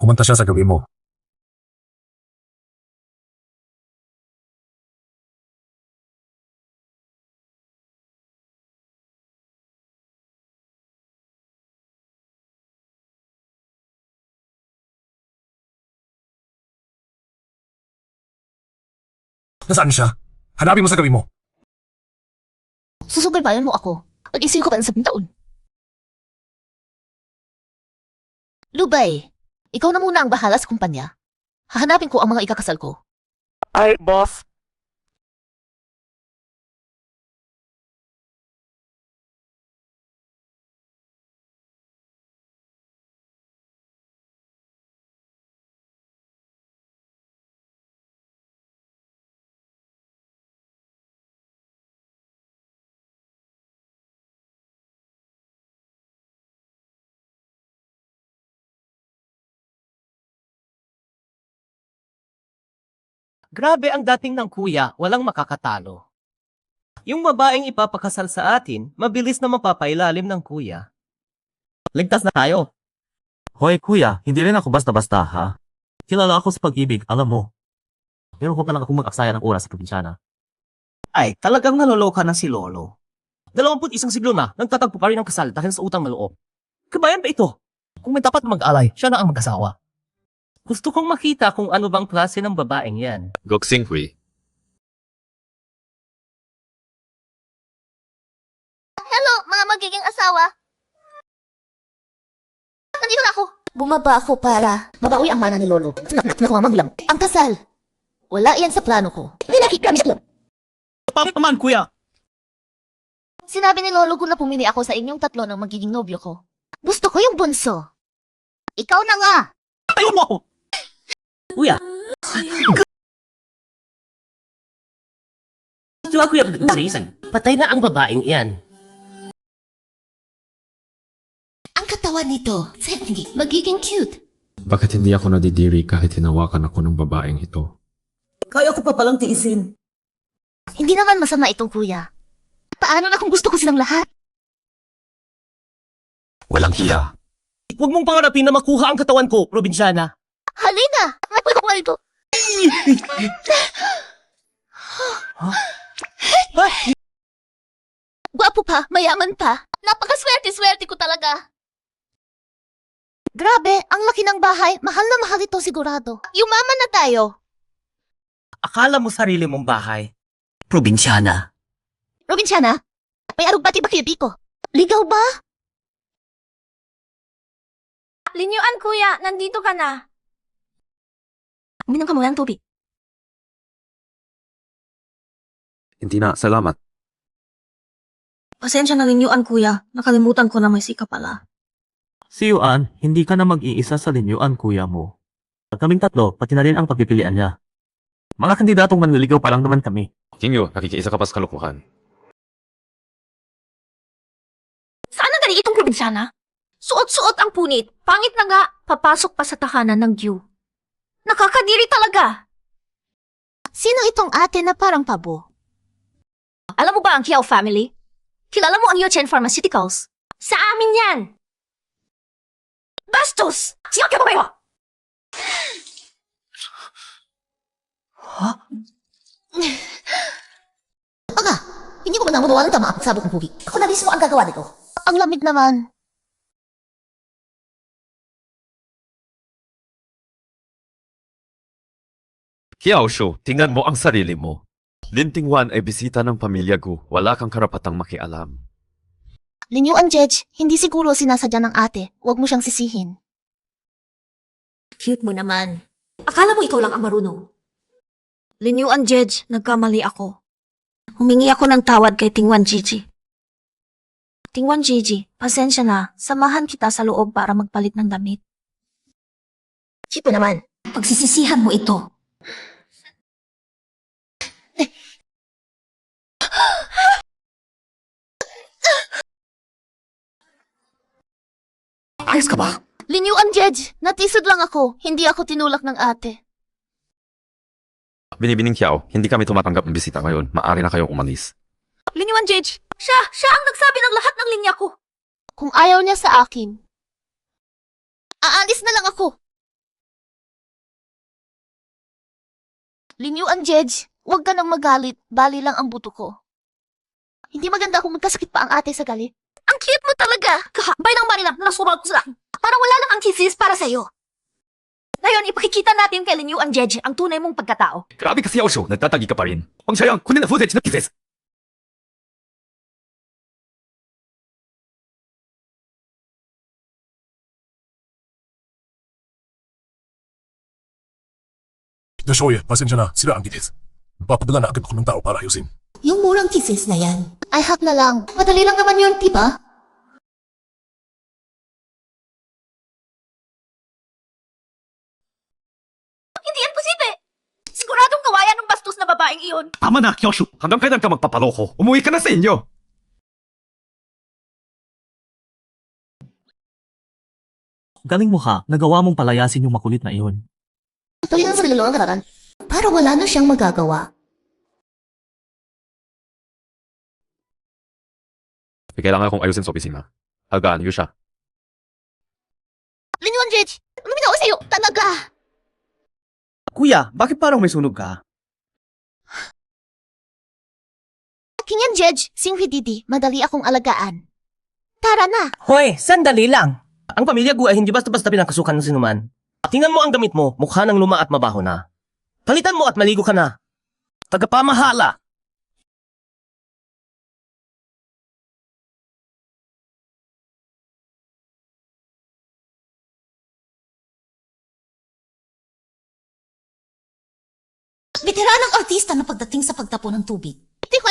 Pumunta siya sa gabi mo. Nasaan siya? Hanapin mo sa gabi mo. Susubaybayan mo ako. Pag-isin ko pa ng 7 taon. Lubay, ikaw na muna ang bahala sa kumpanya. Hahanapin ko ang mga ikakasal ko. Ay, boss. Grabe ang dating ng kuya, walang makakatalo. Yung babaeng ipapakasal sa atin, mabilis na mapapailalim ng kuya. Ligtas na tayo. Hoy, kuya, hindi rin ako basta-basta, ha? Kilala ako sa pag-ibig, alam mo. Pero huwag ka lang akong mag-aksaya ng oras sa probinsyana. Ay, talagang naloloka na si Lolo. 21 siglo na, nagtatagpo pa rin ang kasal dahil sa utang na loob. Kabayan ba ito? Kung may dapat mag-alay, siya na ang mag-asawa. Gusto kong makita kung ano bang klase ng babaeng yan. Goksing Hui. Hello, mga magiging asawa. Nandito na ako. Bumaba ako para mabawi ang mana ni Lolo. Nakuha maglam. Ang kasal. Wala yan sa plano ko. Hindi nakikramis lang. Paman, kuya! Sinabi ni Lolo ko na pumili ako sa inyong tatlo ng magiging nobyo ko. Gusto ko yung bunso. Ikaw na nga. Ayaw mo ako! Kuya! Ito ako yung reason. Patay na ang babaeng iyan. Ang katawan nito, hindi magiging cute. Bakit hindi ako nadidiri kahit hinawakan ako ng babaeng ito? Kaya ko pa palang tiisin. Hindi naman masama itong kuya. Paano na kung gusto ko silang lahat? Walang hiya. Huwag mong pangarapin na makuha ang katawan ko, probinsyana. Halina! Napal ko nga ito. Gwapo pa, mayaman pa. Napakaswerte-swerte ko talaga. Grabe, ang laki ng bahay. Mahal na mahal ito sigurado. Yumaman na tayo. Akala mo sarili mong bahay. Probinsyana. Probinsyana, may arugbati ba kayo, Biko? Ligaw ba? Linyuan kuya, nandito ka na. Uminom ka muna ng tubig. Hindi na, salamat. Pasensya na linyuan kuya, nakalimutan ko na may sika pala. Si Yuan, hindi ka na mag-iisa sa linyuan, kuya mo. Kaming tatlo, pati na rin ang pagpipilian niya. Mga kandidatong manliligaw pa lang naman kami. Kingyo, nakikiisa ka pa sa kalukuhan. Saan ang gani itong probinsyana? Suot-suot ang punit, pangit na nga, papasok pa sa tahanan ng Gyu. Nakakadiri talaga. Sino itong ate na parang pabo? Alam mo ba ang Kiao family? Kilala mo ang Yochen Pharmaceuticals? Sa amin yan! Bastos! Sino ka ba kayo? Aga, hindi ko ba nang mabawalan tama ang sabog ng tubig? Ako na mismo ang gagawa nito. Ang lamig naman. Kiaosho, tingnan mo ang sarili mo. Lintingwan ay bisita ng pamilya ko. Wala kang karapatang makialam. Linyuan, Jedge, hindi siguro sinasadya ng ate. Huwag mo siyang sisihin. Cute mo naman. Akala mo ikaw lang ang marunong. Linyuan Jedge, nagkamali ako. Humingi ako ng tawad kay Tingwan Gigi. Tingwan Gigi, pasensya na. Samahan kita sa loob para magpalit ng damit. Chipo naman. Pagsisisihan mo ito. Ayos ka ba? Linyuan, Jedge, natisod lang ako. Hindi ako tinulak ng ate. Binibining Kiao, hindi kami tumatanggap ng bisita ngayon. Maaari na kayong umalis. Linyuan Jedge, siya ang nagsabi ng lahat ng linya ko. Kung ayaw niya sa akin, aalis na lang ako. Linyuan, Jedge. Huwag ka nang magalit. Bali lang ang buto ko. Hindi maganda kung magkasakit pa ang ate sa galit. Ang cute mo talaga! Kahambay ng Marina na nasural ko sa akin. Parang wala lang ang kisses para sa'yo. Ngayon, ipakikita natin kay Linyuan Jeje ang tunay mong pagkatao. Grabe kasi Yaosho, nagtatagi ka pa rin. Ang sayang, kunin na footage na kisses. Nashoya, pasensya na. Sira ang gitis. Papadala na agad ako ng tao para ayusin. Yung murang kisses na yan. Ay, hak na lang. Madali lang naman yun, diba? Hindi yan posible! Siguradong kawayan ng bastos na babaeng iyon. Tama na, Kyosho. Hanggang kailan ka magpapaloko? Umuwi ka na sa inyo. Galing mo ha, nagawa mong palayasin yung makulit na iyon. Tuloy na sa nilolo ang kararan. Para wala na siyang magagawa. May kailangan akong ayusin sa opisina. Agaan, yun siya. Linyuan, Jedge! Luminaw sa'yo! Talaga! Kuya, bakit parang may sunog ka? Kinyan, Jedge. Singhi Didi. Madali akong alagaan. Tara na! Hoy, sandali lang. Ang pamilya ko ay hindi basta-basta pinakasukan ng sinuman. Tingnan mo ang damit mo, mukha ng luma at mabaho na. Palitan mo at maligo ka na. Tagapamahala! Veteranang artista na pagdating sa pagtapo ng tubig. Hindi ko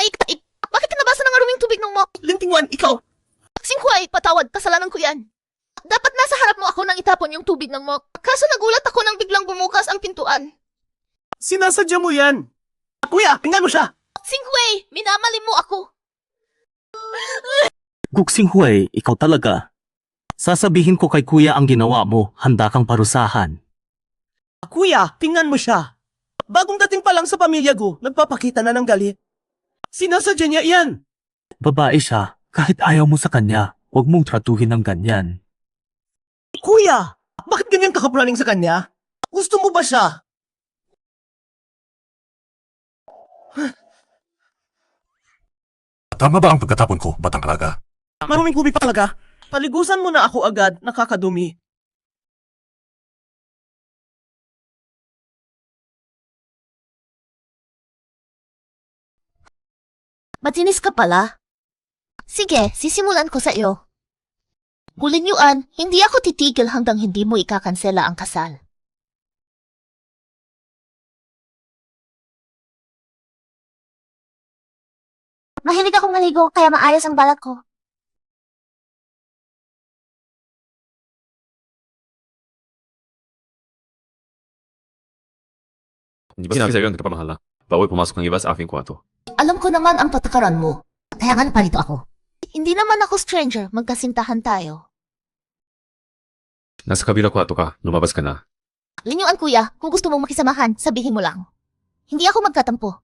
bakit ka nabasa ng aruming tubig nung mo? Lintingwan, ikaw! Singhuay, patawad, kasalanan ko yan. Dapat nasa harap mo ako nang itapon yung tubig ng mo. Kaso nagulat ako nang biglang bumukas ang pintuan. Sinasadya mo yan! Kuya, tingnan mo siya! Singhuay, minamali mo ako. Guxing Hui, ikaw talaga. Sasabihin ko kay kuya ang ginawa mo, handa kang parusahan. Kuya, tingnan mo siya! Bagong dating pa lang sa pamilya ko, nagpapakita na ng galit. Sinasadya niya yan! Babae siya, kahit ayaw mo sa kanya, huwag mong tratuhin ng ganyan. Kuya, bakit ganyan kakapraning sa kanya? Gusto mo ba siya? Tama ba ang pagkatapon ko, batang alaga? Maruming kubig pa talaga. Paligusan mo na ako agad, nakakadumi. Matinis ka pala. Sige, sisimulan ko sa iyo. Linyuan, hindi ako titigil hanggang hindi mo ikakansela ang kasal. Mahilig akong maligo, kaya maayos ang balat ko. Hindi ba sinabi sa'yo ang kapamahala? Bawal pumasok ng iba sa aking kwarto. Alam ko naman ang patakaran mo. Kaya nga parito ako. Hindi naman ako stranger, magkasintahan tayo. Nasa kabila kwarto ka, lumabas ka na. Linyuan kuya, kung gusto mong makisamahan, sabihin mo lang. Hindi ako magkatampo.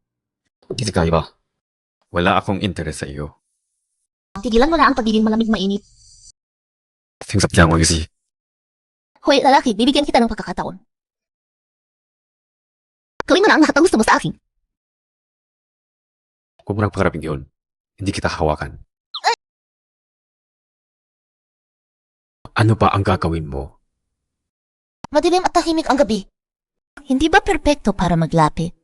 Hindi ka iba. Wala akong interes sa iyo. Tigilan mo na ang pagiging malamig mainit. 생각지 않고 계시. Hoy, lalaki, bibigyan kita ng pagkakataon. Gawin mo na ang lahat ng gusto mo sa akin. Kung mo nagpakarapin yun, hindi kita hawakan. Ano pa ang gagawin mo? Madilim at tahimik ang gabi. Hindi ba perpekto para maglapit?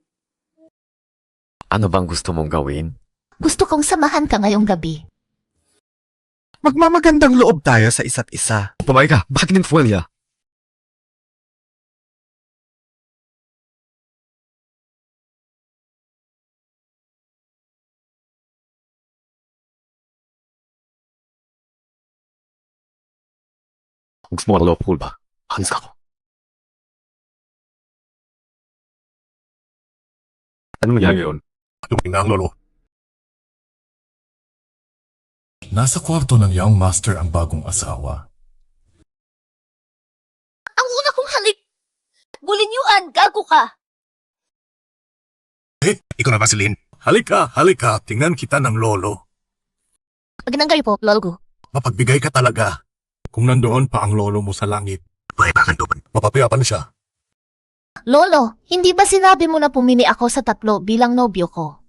Ano bang gusto mong gawin? Gusto kong samahan ka ngayong gabi. Magmamagandang loob tayo sa isa't isa. Babae ka, bakit nin-fuel niya? Gusto mo loob pool ba? Halis ka ko. Ano mangyari yun? Dumating na ang lolo. Nasa kwarto ng young master ang bagong asawa. Ang una kong halik! Linyuan, gago ka! Eh, ikaw na Vaseline. Halika, halika. Tingnan kita ng lolo. Magandang gabi po, lolo ko. Mapagbigay ka talaga. Kung nandoon pa ang lolo mo sa langit, mapapayapan na siya. Lolo, hindi ba sinabi mo na pumili ako sa 3 bilang nobyo ko?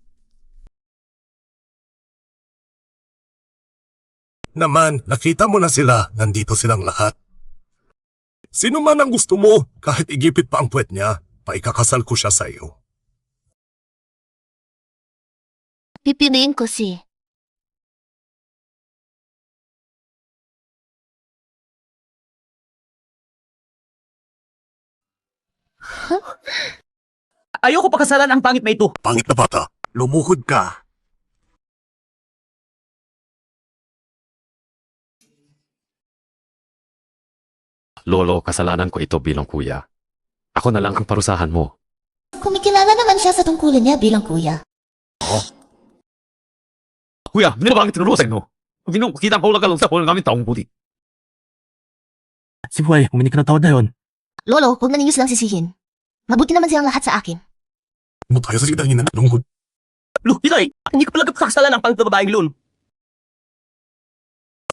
Naman, nakita mo na sila, nandito silang lahat. Sino man ang gusto mo, kahit igipit pa ang puwet niya, paikakasal ko siya sa iyo. Pipiliin ko si... Ayoko pakasalan ang pangit na ito. Pangit na bata, lumuhod ka. Lolo, kasalanan ko ito bilang kuya. Ako na lang ang parusahan mo. Kumikilala naman siya sa tungkulin niya bilang kuya. Kuya, hindi ba ang tinuro sa inyo? Kita ang paulagalong sa pulang namin taong puti. Si Huway, humingi ka ng tawad na yon. Lolo, huwag na ninyo silang sisihin. Mabuti naman silang lahat sa akin. Mo tayo sa sidangin na lumuhod. Lo, Hilay, hindi ko pala pakasalan ang pangit na babaeng loon.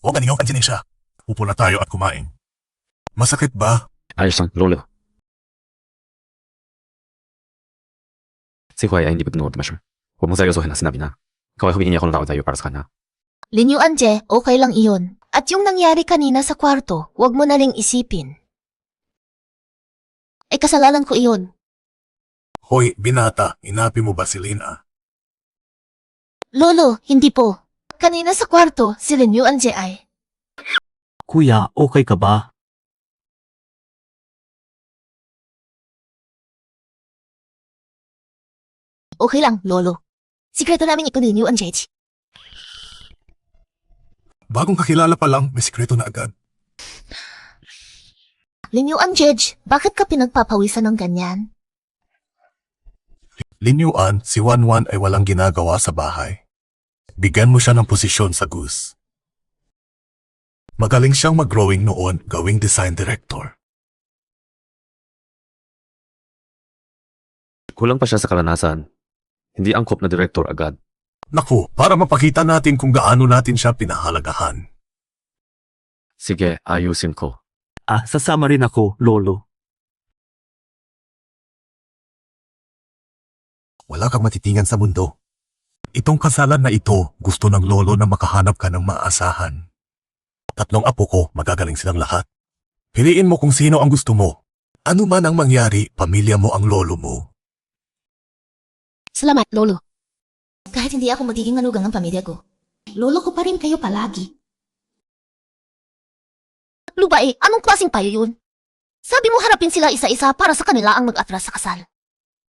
Huwag ganingaw kansin siya. Upo na tayo at kumain. Masakit ba? Ayos lang, Lolo. Si Huway ay hindi pagtunood, Masher. Huwag mong seryosohin na sinabi na. Ikaw ay humingi ako ng tawad tayo para sa kanya. Linyuan, Je, okay lang iyon. At yung nangyari kanina sa kwarto, huwag mo na ring isipin. Ay kasalanan ko iyon. Hoy, binata, inapi mo ba si Lina? Lolo, hindi po. Kanina sa kwarto, si Linyuan, Je ay. Kuya, okay ka ba? Okay lang, Lolo. Sikreto namin ito ni Linyuan, Je. Bagong kakilala pa lang, may sikreto na agad. Linyuan, Jedge, bakit ka pinagpapawisan ng ganyan? Linyuan, si Wanwan ay walang ginagawa sa bahay. Bigyan mo siya ng posisyon sa GUS. Magaling siyang mag-growing noon, gawing design director. Kulang pa siya sa karanasan. Hindi angkop na direktor agad. Naku, para mapakita natin kung gaano natin siya pinahalagahan. Sige, ayusin ko. Sasama rin ako, Lolo. Wala kang matitingan sa mundo. Itong kasalan na ito, gusto ng lolo na makahanap ka ng maasahan. 3 apo ko, magagaling silang lahat. Piliin mo kung sino ang gusto mo. Ano man ang mangyari, pamilya mo ang lolo mo. Salamat, Lolo. Kahit hindi ako magiging manugang ng pamilya ko, Lolo ko pa rin kayo palagi. Lubae, anong klaseng payo yun? Sabi mo harapin sila isa-isa para sa kanila ang mag-atras sa kasal.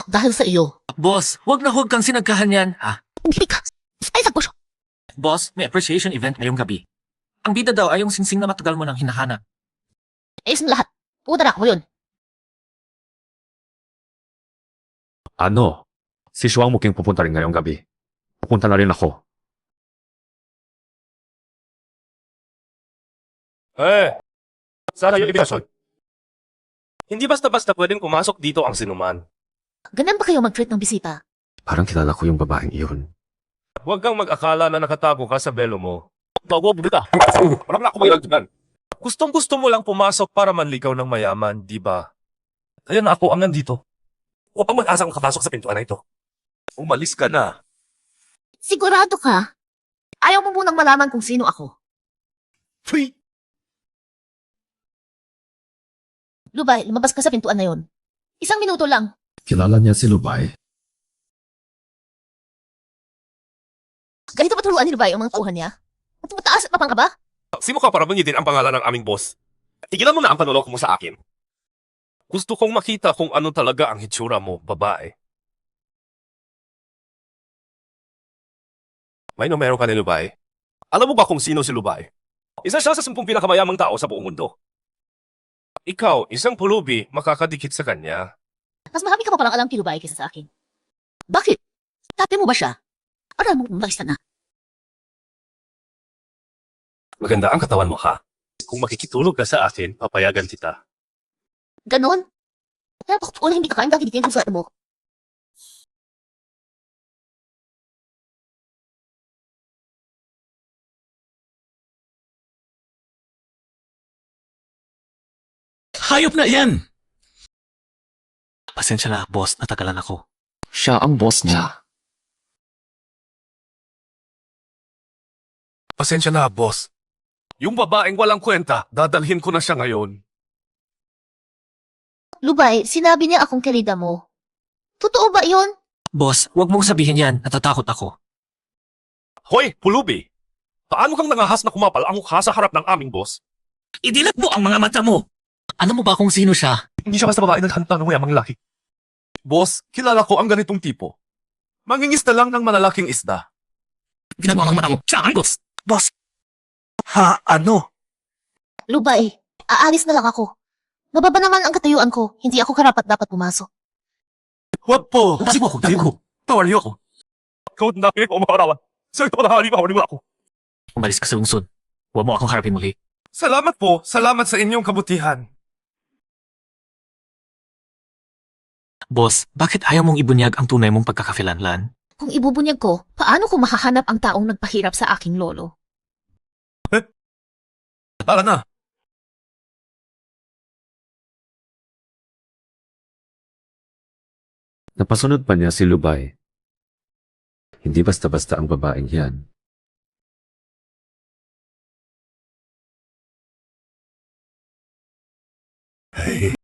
Dahil sa iyo. Boss, huwag na huwag kang sinagkahan yan. Hindi ka. Ay, sagpo siya. Boss, may appreciation event ngayong gabi. Ang bida daw ay yung singsing na matagal mo nang hinahanap. Ayos na lahat. Udara ko yun. Ano? Si Shuang mukhang pupunta rin ngayong gabi. Pupunta na rin ako. Sana yung invitasyon. Hindi basta-basta pwedeng pumasok dito ang sinuman. Ganun ba kayo mag-treat ng bisita? Parang kilala ko yung babaeng iyon. Huwag kang mag-akala na nakatago ka sa belo mo. Bago, bumita. Wala na ako magiging. Gustong-gusto mo lang pumasok para manligaw ng mayaman, di ba? Kaya na ako ang nandito. Huwag kang mag-asang makapasok sa pintuan na ito. Umalis ka na. Sigurado ka? Ayaw mo munang malaman kung sino ako. Pwee! Lubay, lumabas ka sa pintuan na yon. 1 minuto lang. Kilala niya si Lubay. Ganito ba turuan ni Lubay ang mga kuha niya? At mataas at mapang ka ba? Sino ka para bangitin ang pangalan ng aming boss? Tigilan mo na ang panuloko mo sa akin. Gusto kong makita kung ano talaga ang hitsura mo, babae. May numero ka ni Lubay? Alam mo ba kung sino si Lubay? Isa siya sa 10 pinakamayamang tao sa buong mundo. Ikaw, isang pulubi, makakadikit sa kanya. Mas marami ka pa palang alam kay Lubay kaysa sa akin. Bakit? Tabi mo ba siya? Aral mo kung na. Maganda ang katawan mo, ha? Kung makikitulog ka sa akin, papayagan kita. Ganon? Kaya bakit una hindi ka kain dahil dikitin sa mo? Hayop na yan! Pasensya na, boss. Natagalan ako. Siya ang boss niya. Pasensya na, boss. Yung babaeng walang kwenta, dadalhin ko na siya ngayon. Lubay, sinabi niya akong kalida mo. Totoo ba yun? Boss, wag mong sabihin yan. Natatakot ako. Hoy, pulubi! Paano kang nangahas na kumapal ang mukha sa harap ng aming boss? Idilat mo ang mga mata mo! Alam mo ba kung sino siya? Hindi siya basta babae naghanta ng mayamang laki. Boss, kilala ko ang ganitong tipo. Mangingisda lang ng malalaking isda. Ginagawa ng mata mo. Siya ang boss! Boss! Ha? Ano? Lubay, aalis na lang ako. Mababa naman ang katayuan ko. Hindi ako karapat dapat pumasok. Huwag po! Kasi mo ako, tayo ko. Tawari ako. Ikaw na ko makarawan. Sa ito na halimaw mo ako. Umalis ka sa lungsod. Huwag mo akong harapin muli. Salamat po. Salamat sa inyong kabutihan. Boss, bakit ayaw mong ibunyag ang tunay mong pagkakakilanlan? Kung ibubunyag ko, paano ko mahahanap ang taong nagpahirap sa aking lolo? Tara na. Napasunod pa niya si Lubay. Hindi basta-basta ang babaeng yan. Hey.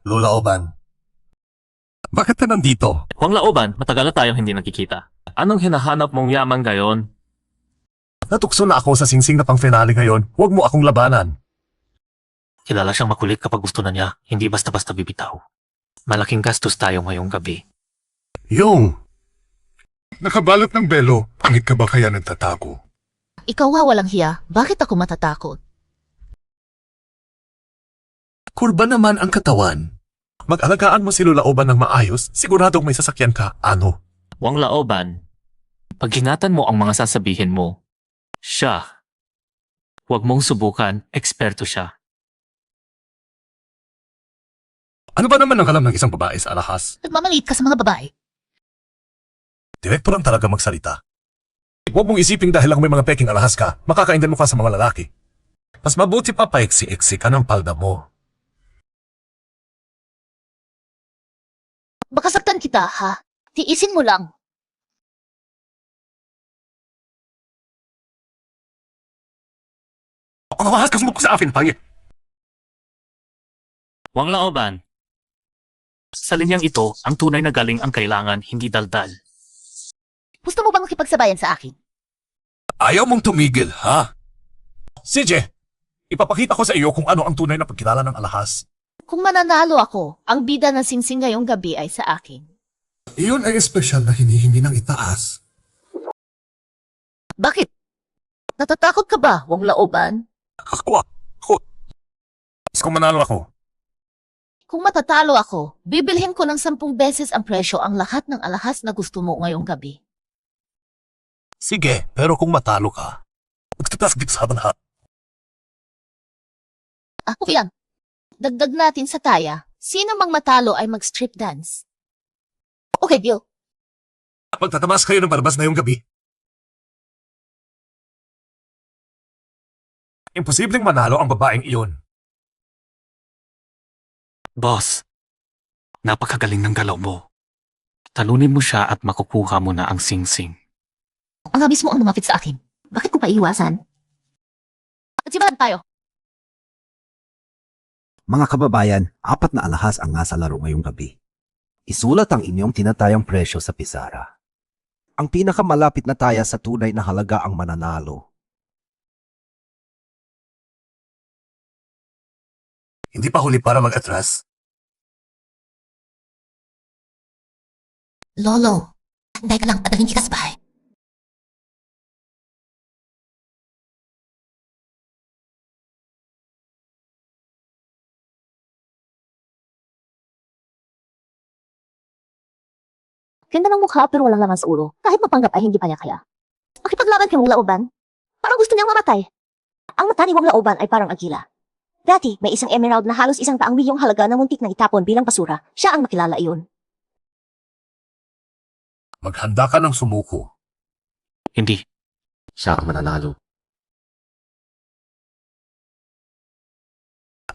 Lola Oban. Bakit ka nandito? Huwag laoban, matagal na tayong hindi nakikita. Anong hinahanap mong yaman gayon? Natukso na ako sa singsing na pang-finale ngayon. Huwag mo akong labanan. Kilala siyang makulit kapag gusto na niya, hindi basta-basta bibitaw. Malaking gastos tayo ngayong gabi. Yung! Nakabalot ng belo, pangit ka ba kaya nagtatago? Ikaw ha walang hiya, bakit ako matatakot? Kurba naman ang katawan. Mag-alagaan mo si Lola Oban ng maayos, siguradong may sasakyan ka, ano? Huwag laoban. Pag hinatan mo ang mga sasabihin mo, siya. Huwag mong subukan, eksperto siya. Ano ba naman ang alam ng isang babae sa alahas? Nagmamaliit ka sa mga babae. Direkto lang talaga magsalita. Huwag mong isiping dahil lang may mga peking alahas ka, makakaindan mo ka sa mga lalaki. Mas mabuti pa paiksi-iksi ka ng palda mo. Baka saktan kita, ha? Tiisin mo lang. Ang alahas ka sumubok sa akin, pangit! Huwag laoban. Sa linyang ito, ang tunay na galing ang kailangan, hindi daldal. Gusto mo bang makipagsabayan sa akin? Ayaw mong tumigil, ha? CJ, ipapakita ko sa iyo kung ano ang tunay na pagkilala ng alahas. Kung mananalo ako, ang bida ng singsing ngayong gabi ay sa akin. Iyon ay espesyal na hinihingi ng itaas. Bakit? Natatakot ka ba, wang laoban? Ako. Kung manalo ako, Kung matatalo ako, bibilhin ko ng 10 beses ang presyo ang lahat ng alahas na gusto mo ngayong gabi. sige, pero kung matalo ka, magtatasgip sa lahat. Ako yan. Dagdag natin sa taya, sino mang matalo ay mag-strip dance. Okay, deal. Magtatamas kayo ng barbas na yung gabi. Imposibleng manalo ang babaeng iyon. Boss, napakagaling ng galaw mo. Talunin mo siya at makukuha mo na ang singsing. Ang habis mo ang lumapit sa akin. Bakit ko pa iwasan? Sibahan tayo. Mga kababayan, 4 na alahas ang nasa laro ngayong gabi. Isulat ang inyong tinatayang presyo sa pisara. Ang pinakamalapit na taya sa tunay na halaga ang mananalo. Hindi pa huli para mag-atras. Lolo, anday ka lang, padaling kita sa bahay. Ganda ng mukha pero walang laman sa ulo. Kahit mapanggap ay hindi pa niya kaya. Makipaglaban kay Wang Laoban? Parang gusto niyang mamatay. Ang mata ni Wang Laoban ay parang agila. Dati, may isang emerald na halos 100 milyong halaga na muntik na itapon bilang basura. Siya ang makilala iyon. Maghanda ka ng sumuko. Hindi. Siya ang mananalo.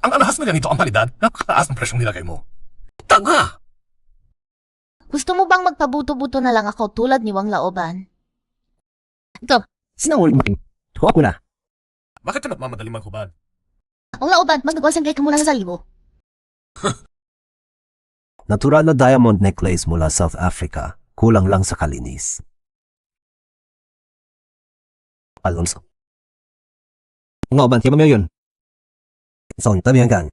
Ang alahas na ganito ang palidad, napakataas ng presyong nilagay mo. Tanga! Gusto mo bang magpabuto-buto na lang ako tulad ni Wang Laoban? Sinanguli mo. Ako na. Bakit ka nagmamadaling maghubad? Wang Laoban, mag-concentrate ka muna sa sarili mo. Natural na diamond necklace mula South Africa. Kulang lang sa kalinis. Alonso. Nga ba, tiyan mo yun? Son, tabihan ka.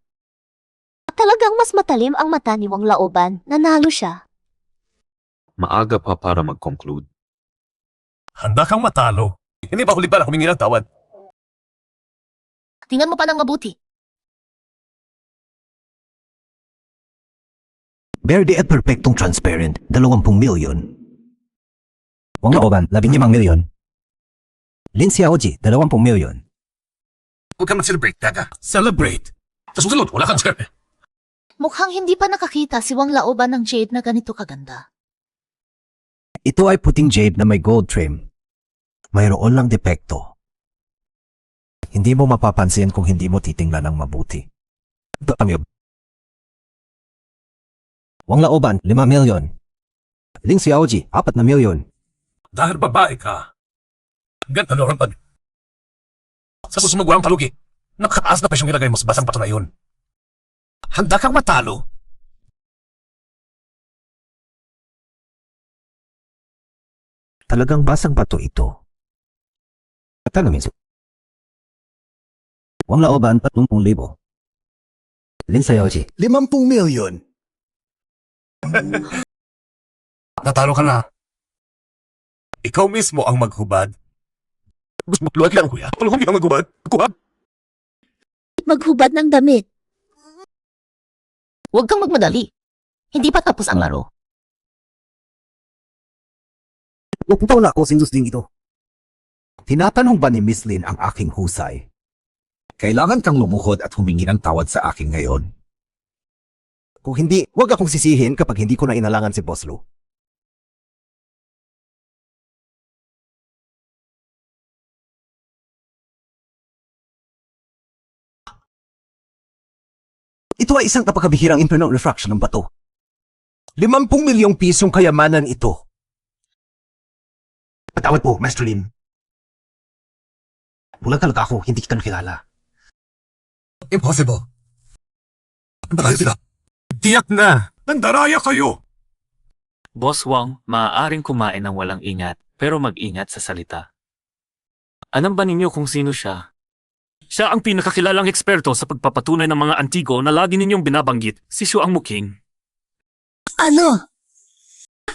Talagang mas matalim ang mata ni Wang Laoban. Nanalo siya. Maaga pa para mag-conclude. Handa kang matalo. Hindi ba huli pala humingi ng tawad? Tingnan mo pa ng mabuti. Verde at perfectong transparent, 20 milyon. Wang Laoban, 15 milyon. Lin Xiaoji, 20 milyon. Huwag kang mag-celebrate, Daga. Celebrate? Sa susunod, wala kang sir. Mukhang hindi pa nakakita si Wang Laoban ng jade na ganito kaganda. Ito ay puting jade na may gold trim. Mayroon lang depekto. Hindi mo mapapansin kung hindi mo titingnan ng mabuti. Wang Laoban, 5 milyon. Ling Xiaoji, 4 na milyon. Dahil babae ka. Ganda na pag... Sa susunod walang palugi. Nakataas na presyong nilagay mo sa basang pato na yun. Handa kang matalo. Talagang basang bato ito. Tanongin. Wang Laoban, 30,000. Lin Xiaoji, 50 milyon. Natalo ka na. Ikaw mismo ang maghubad. Gusto mo luwag lang, kuya. Kung hindi ang maghubad, kuha. Maghubad ng damit. Huwag kang magmadali. Hindi pa tapos ang laro. Napuntaw na ako sinus ding ito. Tinatanong ba ni Miss Lin ang aking husay? Kailangan kang lumuhod at humingi ng tawad sa akin ngayon. Kung hindi, huwag akong sisihin kapag hindi ko na inalangan si Boss Lu. Ito ay isang kapakabihirang imperno refraction ng bato. 50 milyong pisong kayamanan ito. Patawad po, Master Lin. Bulag talaga ako, hindi kita nakilala. Impossible. Daraya sila. Tiyak na. Nandaraya kayo. Boss Wang, maaaring kumain ng walang ingat, pero mag-ingat sa salita. Alam ba ninyo kung sino siya? Siya ang pinakakilalang eksperto sa pagpapatunay ng mga antigo na lagi ninyong binabanggit, si Shuang Muking. Ano?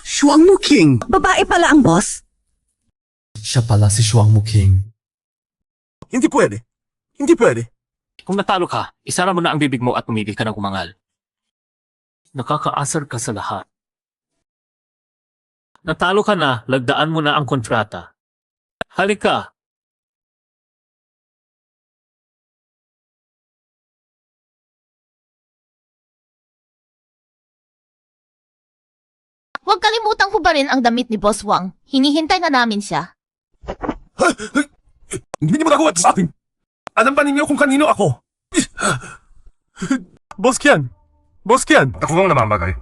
Shuang Muking. Babae pala ang boss? Siya pala si Shuang Muking. Hindi pwede. Hindi pwede. Kung natalo ka, isara mo na ang bibig mo at pumigil ka ng umangal. Nakakaasar ka sa lahat. Natalo ka na, lagdaan mo na ang kontrata. Halika. Huwag kalimutang hubarin ang damit ni Boss Wang. Hinihintay na namin siya. Hindi mo nakuha sa akin. Alam ba ninyo kung kanino ako? Boss Kian. Boss Kian. Ako ang namamagay.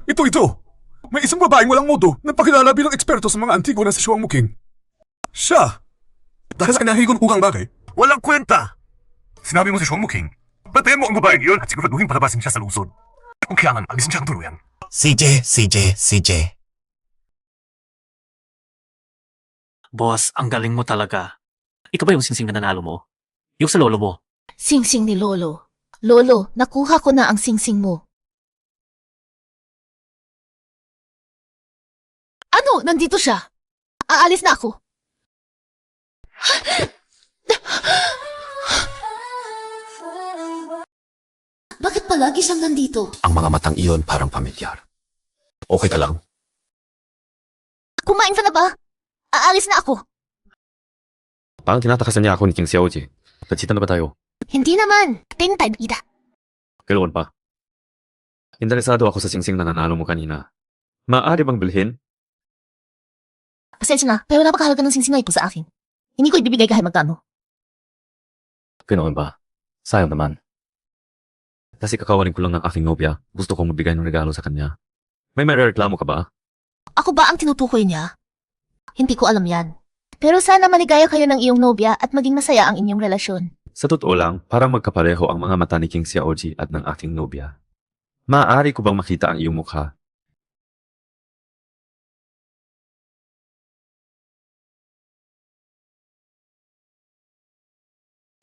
Ito. May isang babaeng walang modo na pakilala bilang eksperto sa mga antigo na si Shuang Muking. Siya. Dahil sa kanahigon hugang bagay. Walang kwenta. Sinabi mo si Shuang Muking. Batayan mo ang babaeng yun at siguraduhin palabasin siya sa lungsod. Kung kailangan, alisin siya ang tuluyan. CJ. Boss, ang galing mo talaga. Ito ba yung singsing na nanalo mo? Yung sa lolo mo? Singsing ni Lolo. Lolo, nakuha ko na ang singsing mo. Ano? Nandito siya. Aalis na ako. Bakit palagi siyang nandito? Ang mga matang iyon parang pamilyar. Okay ka lang? Kumain ka na ba? Aalis na ako. Parang tinatakasan niya ako ni King Xiaoji. Nagsita na ba tayo? Hindi naman. Tintay kita. Kailan pa? Interesado ako sa singsing na nanalo mo kanina. Maaari bang bilhin? Pasensya na, pero napakahalaga ng singsing na ito sa akin. Hindi ko ibibigay kahit magkano. Ganoon ba? Sayang naman. Kasi kakawarin ko lang ng aking nobya. Gusto kong magbigay ng regalo sa kanya. May reklamo ka ba? Ako ba ang tinutukoy niya? Hindi ko alam yan. Pero sana maligaya kayo ng iyong nobya at maging masaya ang inyong relasyon. Sa totoo lang, parang magkapareho ang mga mata ni King Xiaoji at ng aking nobya. Maaari ko bang makita ang iyong mukha?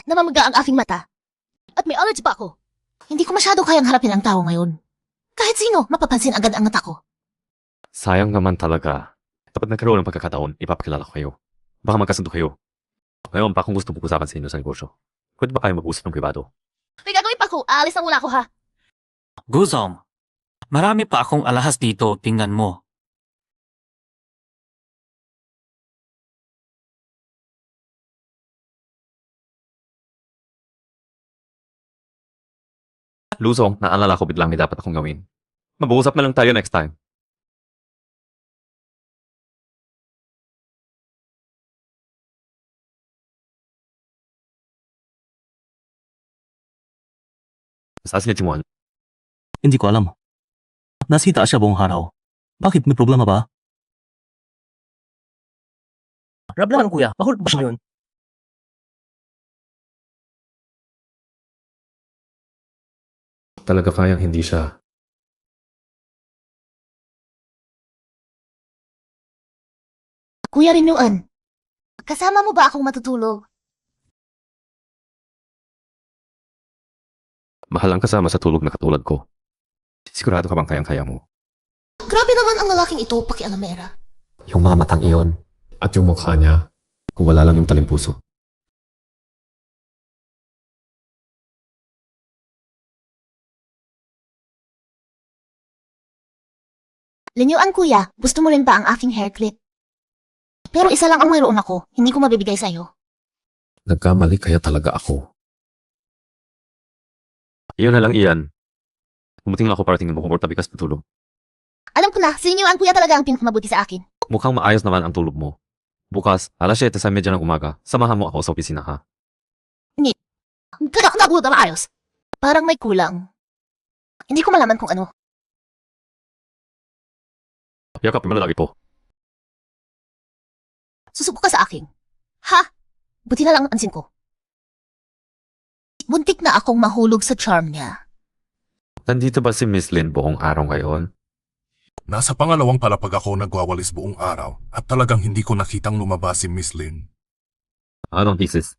Namamaga ang aking mata. At may allergy pa ako. Hindi ko masyado kayang harapin ang tao ngayon. Kahit sino, mapapansin agad ang mata ko. Sayang naman talaga. Dapat nagkaroon ng pagkakataon, ipapakilala ko kayo. Baka magkasundo kayo. Ngayon pa kung gusto pag-usapan sa inyo sa negosyo. Pwede ba kayo mag-usap ng privado? May gagawin pa ko. Aalis na muna ako ha. Guzong, marami pa akong alahas dito, tingnan mo. Lusong, naalala ko biglang may dapat akong gawin. Mag-uusap na lang tayo next time. Saan si Timon? Hindi ko alam. Nasita siya buong araw. Bakit? May problema ba? Rabla lang kuya. Mahulog ba siya ngayon? Talaga kayang hindi siya. Kuya Rinuan, kasama mo ba akong matutulog? Mahal ang kasama sa tulog na katulad ko. Sigurado ka bang kayang-kaya mo? Grabe naman ang lalaking ito, pakialamera. Yung mga matang iyon. At yung mukha niya. Kung wala lang yung talimpuso. Linyuan kuya, gusto mo rin ba ang aking hair clip? Pero isa lang ang mayroon ako, hindi ko mabibigay sa'yo. Nagkamali kaya talaga ako. Iyon na lang iyan. Umuting lang ako para tingnan mo komportable ka sa tulog. Alam ko na, si Linyuan kuya talaga ang pinakamabuti sa akin. Mukhang maayos naman ang tulog mo. Bukas, alas 7:30 ng umaga, samahan mo ako sa opisina ha. Kaya ako nabuhod na maayos. Parang may kulang. Hindi ko malaman kung ano. Yakapin mo na lagi po. Susuko ka sa akin. Ha? Buti na lang ang ansin ko. Buntik na akong mahulog sa charm niya. Nandito ba si Miss Lin buong araw ngayon? Nasa pangalawang palapag ako nagwawalis buong araw at talagang hindi ko nakitang lumabas si Miss Lin. Anong thesis?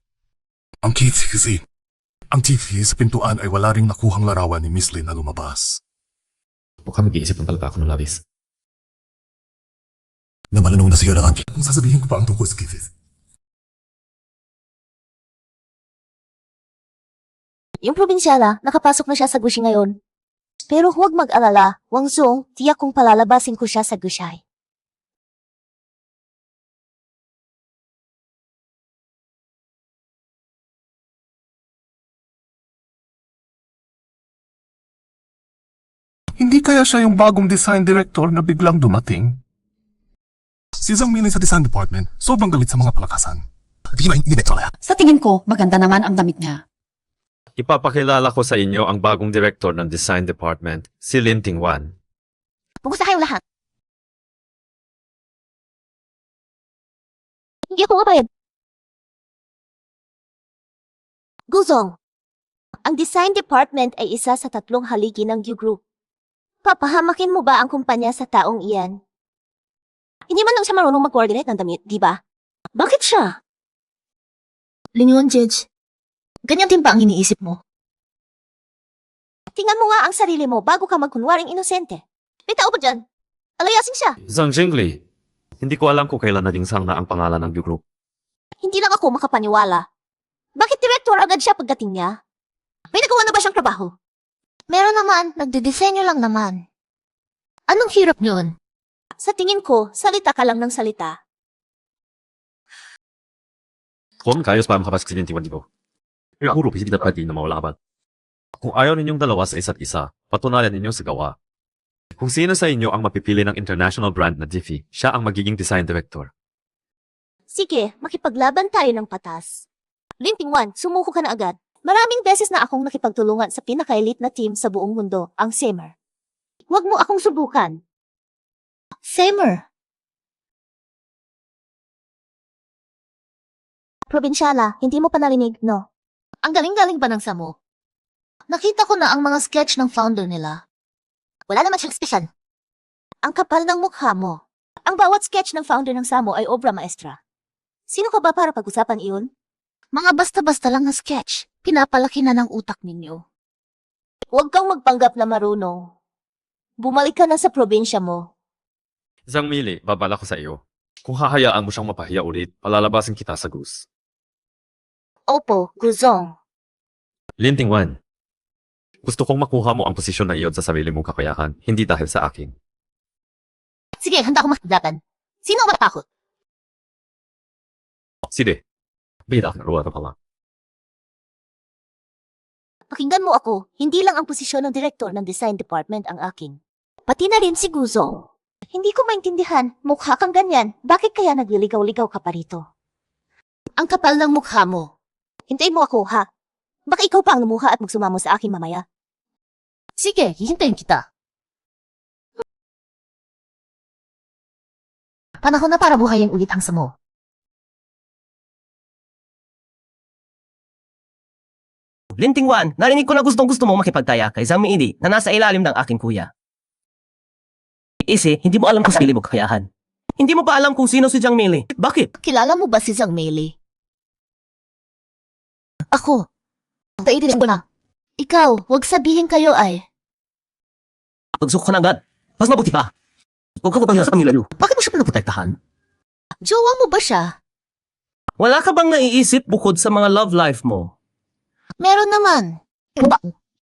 Ang TV sa pintuan ay wala ring nakuhang larawan ni Miss Lin na lumabas. Mukhang mag-iisip ng talaga ako ng labis. Namananong na siya na Auntie. Kung sasabihin ko pa ang tungkol sa thesis. Yung probinsyala, nakapasok na siya sa Gushi ngayon. Pero huwag mag-alala, Wang Zong, tiyak kong palalabasin ko siya sa Gushay. Hindi kaya siya yung bagong design director na biglang dumating? Si Zhang Min ay sa design department, sobrang galit sa mga palakasan. Sa tingin ko, maganda naman ang damit niya. Ipapakilala ko sa inyo ang bagong director ng design department, si Lin Tingwan. Kumusta kayong lahat? Hindi ako mapayag. Guzong, ang design department ay isa sa 3 haligi ng Yu Group. Papahamakin mo ba ang kumpanya sa taong iyan? Hindi man lang siya marunong mag-coordinate ng damit, di ba? Bakit siya? Linyuan, Judge. Ganyan din ba ang iniisip mo? Tingnan mo nga ang sarili mo bago ka magkunwaring inosente. May tao ba dyan? Alayasin siya. Zhang Jingli, hindi ko alam kung kailan naging Zhang na ang pangalan ng group. Hindi lang ako makapaniwala. Bakit direktor agad siya pagdating niya? May nagawa na ba siyang trabaho? Meron naman, nagdidisenyo lang naman. Anong hirap yun? Sa tingin ko, salita ka lang ng salita. Kung kayos para makapasok si Lin Tingwan, di ba? Siguro, hindi dapat din na mawalaban. Kung ayaw ninyong dalawa sa isa't isa, patunayan ninyo sa gawa. Kung sino sa inyo ang mapipili ng international brand na Jiffy, siya ang magiging design director. Sige, makipaglaban tayo ng patas. Lin Tingwan, sumuko ka na agad. Maraming beses na akong nakipagtulungan sa pinaka-elite na team sa buong mundo, ang Seymour. Huwag mo akong subukan. Seymour. Probinsyala, hindi mo pa narinig, no? Ang galing-galing ba ng Samo? Nakita ko na ang mga sketch ng founder nila. Wala naman siyang espesyal. Ang kapal ng mukha mo. Ang bawat sketch ng founder ng Samo ay obra maestra. Sino ka ba para pag-usapan iyon? Mga basta-basta lang na sketch. Pinapalaki na ng utak ninyo. Huwag kang magpanggap na marunong. Bumalik ka na sa probinsya mo. Zhang Mili, babala ko sa iyo. Kung hahayaan mo siyang mapahiya ulit, palalabasin kita sa Goose. Opo, Guzong. Lin Tingwan, gusto kong makuha mo ang posisyon na iyon sa sarili mong kakayahan, hindi dahil sa akin. Sige, handa akong makipaglaban. Sino ang matakot? Sige, bida na ruwa pala. Pakinggan mo ako, hindi lang ang posisyon ng direktor ng design department ang akin. Pati na rin si Guzong. Hindi ko maintindihan, mukha kang ganyan, bakit kaya nagliligaw-ligaw ka pa rito? Ang kapal ng mukha mo. Hintayin mo ako, ha? Baka ikaw pa ang lumuha at magsumamo sa akin mamaya. Sige, hihintayin kita. Panahon na para buhayin ulit ang Samo. Lintingwan, narinig ko na gustong-gusto mo makipagtaya kay Zhang Miili na nasa ilalim ng aking kuya. Isi, hindi mo alam kung sarili mo kakayahan. Hindi mo pa alam kung sino si Zhang Miili. Bakit? Kilala mo ba si Zhang Meili? Ako. Taitirin ko na. Ikaw, huwag sabihin kayo ay. Pagsuk ko na agad. Mas mabuti pa. Huwag ka papahiya sa kanila, Lu. Bakit mo siya pinaprotektahan? Jowa mo ba siya? Wala ka bang naiisip bukod sa mga love life mo? Meron naman. Ba?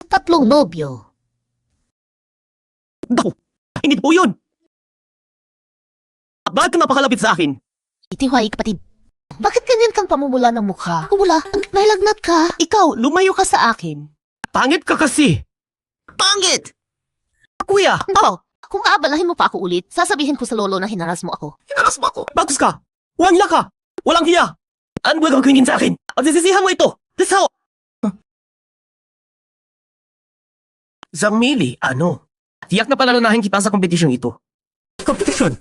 3 nobyo. Naku, hindi po yun! Bakit ka napakalapit sa akin? Itiway, kapatid. Bakit ganyan kang pamumula ng mukha? Wala, nahilagnat ka. Ikaw, lumayo ka sa akin. Pangit ka kasi! Pangit! Kuya! Nako, kung aabalahin mo pa ako ulit, sasabihin ko sa lolo na hinaras mo ako. Hinaras mo ako? Bagus ka! Walang hiya ka! Walang hiya! Ano ba gagawin sa akin? Pagsisisihan mo ito! That's how... Zhang Mili, ano? Tiyak na palalunahin kita sa kompetisyon ito. Kompetisyon?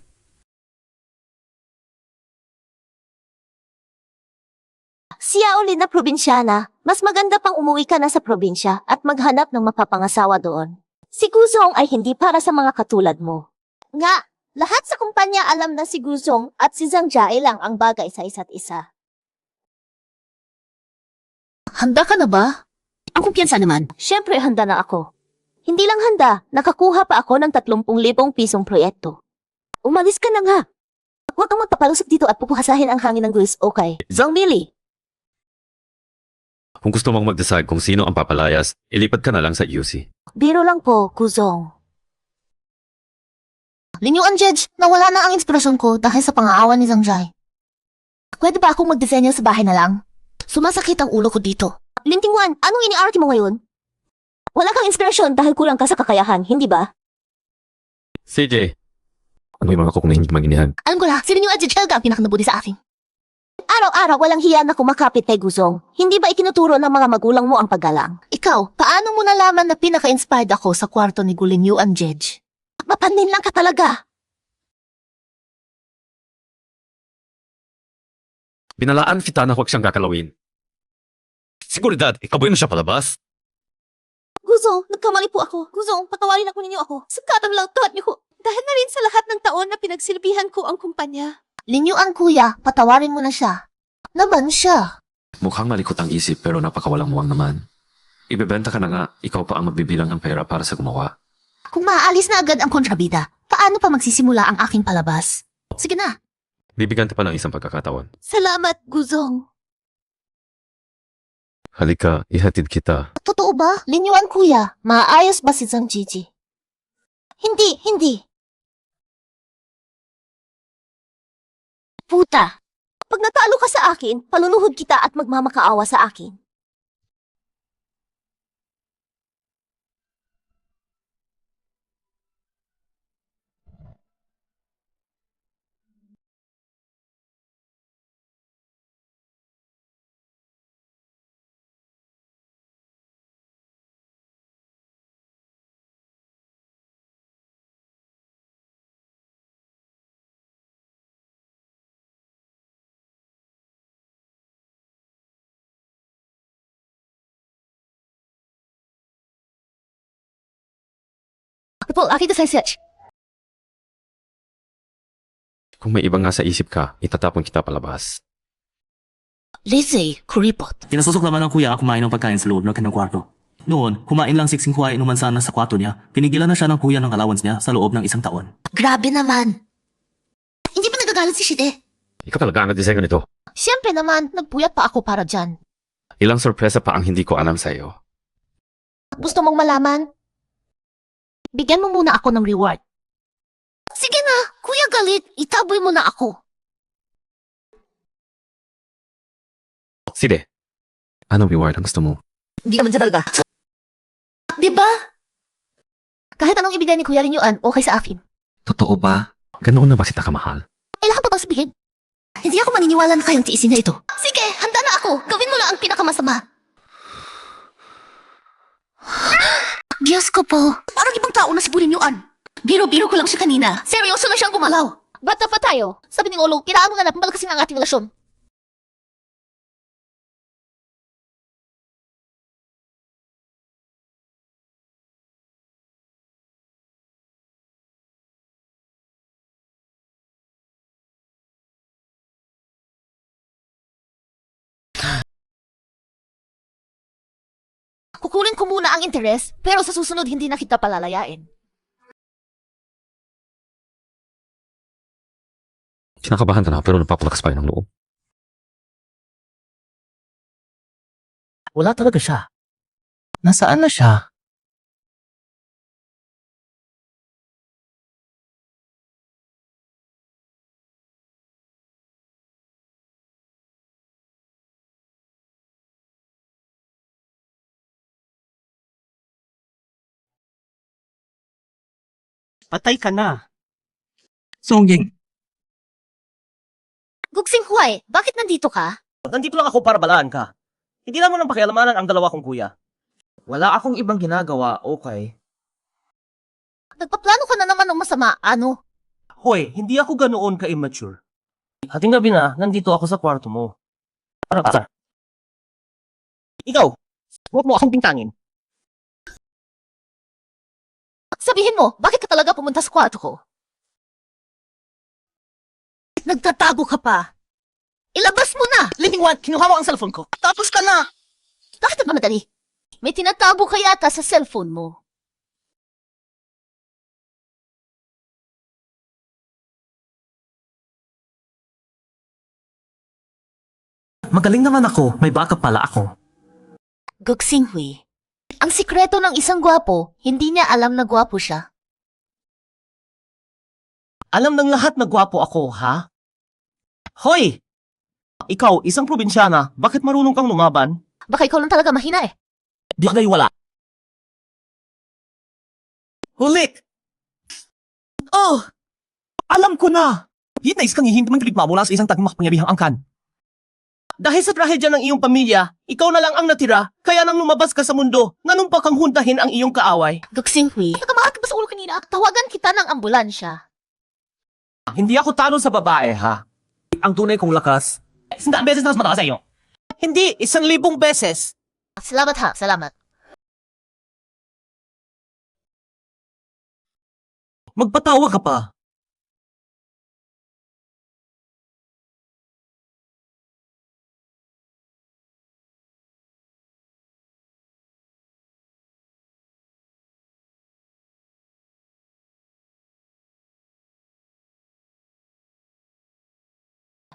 Siya ulit na probinsyana, mas maganda pang umuwi ka na sa probinsya at maghanap ng mapapangasawa doon. Si Guzong ay hindi para sa mga katulad mo. Nga, lahat sa kumpanya alam na si Guzong at si Zhang Jia lang ang bagay sa isa't isa. Handa ka na ba? Ang kumpiyansa naman. Siyempre handa na ako. Hindi lang handa, nakakuha pa ako ng 30,000 pisong proyekto. Umalis ka na nga. Huwag kang magpapalusot dito at pupuhasahin ang hangin ng Greece, okay? Zhang Mili. Kung gusto mong mag-decide kung sino ang papalayas, ilipat ka na lang sa UC. Biro lang po, Guzong. Linyuan, Judge, nawala na ang inspirasyon ko dahil sa pang-aawa ni Zhang Jai. Pwede ba akong magdisenyo sa bahay na lang? Sumasakit ang ulo ko dito. Lintingwan, anong ini-argue mo ngayon? Wala kang inspirasyon dahil kulang ka sa kakayahan, hindi ba? CJ, ano yung mga kung hindi maginihan? Alam ko na, si Linyuan Judge Helga ang pinakanabuti sa akin. Araw-araw walang hiya na kumakapit kay Guzong. Hindi ba ikinuturo ng mga magulang mo ang paggalang? Ikaw, paano mo nalaman na pinaka-inspired ako sa kwarto ni Gulinyuan Judge? Mapanin lang ka talaga. Binalaan kita na huwag siyang kakalawin. Siguridad, ikaboy mo siya palabas. Guzong, nagkamali po ako. Guzong, patawarin ako ninyo ako. Sukatan lang tuhat niyo ko. Dahil na rin sa lahat ng taon na pinagsilbihan ko ang kumpanya. Linyuan kuya, patawarin mo na siya. Naman siya. Mukhang malikot ang isip pero napakawalang muwang naman. Ibebenta ka na nga, ikaw pa ang magbibilang ng pera para sa gumawa. Kung maaalis na agad ang kontrabida, paano pa magsisimula ang aking palabas? Sige na. Bibigyan pa ng isang pagkakataon. Salamat, Guzong. Halika, ihatid kita. Totoo ba? Linyuan kuya, maayos ba si Zhang Jiji? Hindi. Puta! Pag natalo ka sa akin, palunuhod kita at magmamakaawa sa akin. Paul, akin sa search. Kung may ibang nasa isip ka, itatapon kita palabas. Lizzie, kuripot. Pinasusok naman ng kuya kumain ng pagkain sa loob ng kanyang kwarto. Noon, kumain lang siksing kuha inuman sana sa kwarto niya. Pinigilan na siya ng kuya ng allowance niya sa loob ng 1 taon. Grabe naman. Hindi ba nagagalit si Shide? Ikaw talaga ang nagdisenyo nito. Siyempre naman, nagpuyat pa ako para dyan. Ilang sorpresa pa ang hindi ko alam sa iyo. Gusto mong malaman? Bigyan mo muna ako ng reward. Sige na, Kuya Galit, itaboy mo na ako. Sige. Anong reward ang gusto mo? Hindi naman siya talaga. Diba? Kahit anong ibigay ni Kuya Rinyuan, okay sa akin. Totoo ba? Ganoon na ba kita kamahal? Kailangan pa bang sabihin? Hindi ako maniniwala na kayang tiisin na ito. Sige, handa na ako. Gawin mo na ang pinakamasama. Diyos ko po. Parang ibang tao na si Rinyuan. Biro-biro ko lang siya kanina. Seryoso na siyang gumalaw. Bata pa tayo. Sabi ni Olo, kailangan mo na napambalakasin ang ating relasyon. Kukunin ko muna ang interes, pero sa susunod hindi na kita palalayain. Kinakabahan ka na pero napapalakas pa rin ang loob. Wala talaga siya. Nasaan na siya? Patay ka na. Songying, Guxing Huay, bakit nandito ka? nandito lang ako para balaan ka. Hindi naman ang pakialamanan ang dalawa kong kuya. Wala akong ibang ginagawa, okay? Nagpaplano ka na naman ng masama, ano? Hoy, hindi ako ganoon ka-immature. Hating gabi na, nandito ako sa kwarto mo. Para ba? Ikaw, huwag mo akong pintangin. Sabihin mo, bakit ka talaga pumunta sa kwarto ko? Nagtatago ka pa. Ilabas mo na! Living one, kinuha mo ang cellphone ko. Tapos ka na! Bakit ba madali? May tinatago ka yata sa cellphone mo. Magaling naman ako, may backup pala ako. Guxing Hui, ang sikreto ng isang gwapo, hindi niya alam na gwapo siya. Alam ng lahat na gwapo ako, ha? Hoy! Ikaw, isang probinsyana, bakit marunong kang lumaban? Baka ikaw lang talaga mahina eh. Di ka wala. Hulit! Oh! Alam ko na! Hinais kang hindi man mula sa isang tagong makapangyarihang angkan. Dahil sa trahedya ng iyong pamilya, ikaw na lang ang natira, kaya nang lumabas ka sa mundo, nanumpa kang huntahin ang iyong kaaway. Guxing Hui, nakamakit ba sa ulo kanina? Tawagan kita ng ambulansya. Hindi ako talo sa babae, ha? Ang tunay kong lakas, 100 beses na mas mataas sa iyo. Hindi, 1,000 beses. Salamat ha, salamat. Magpatawa ka pa.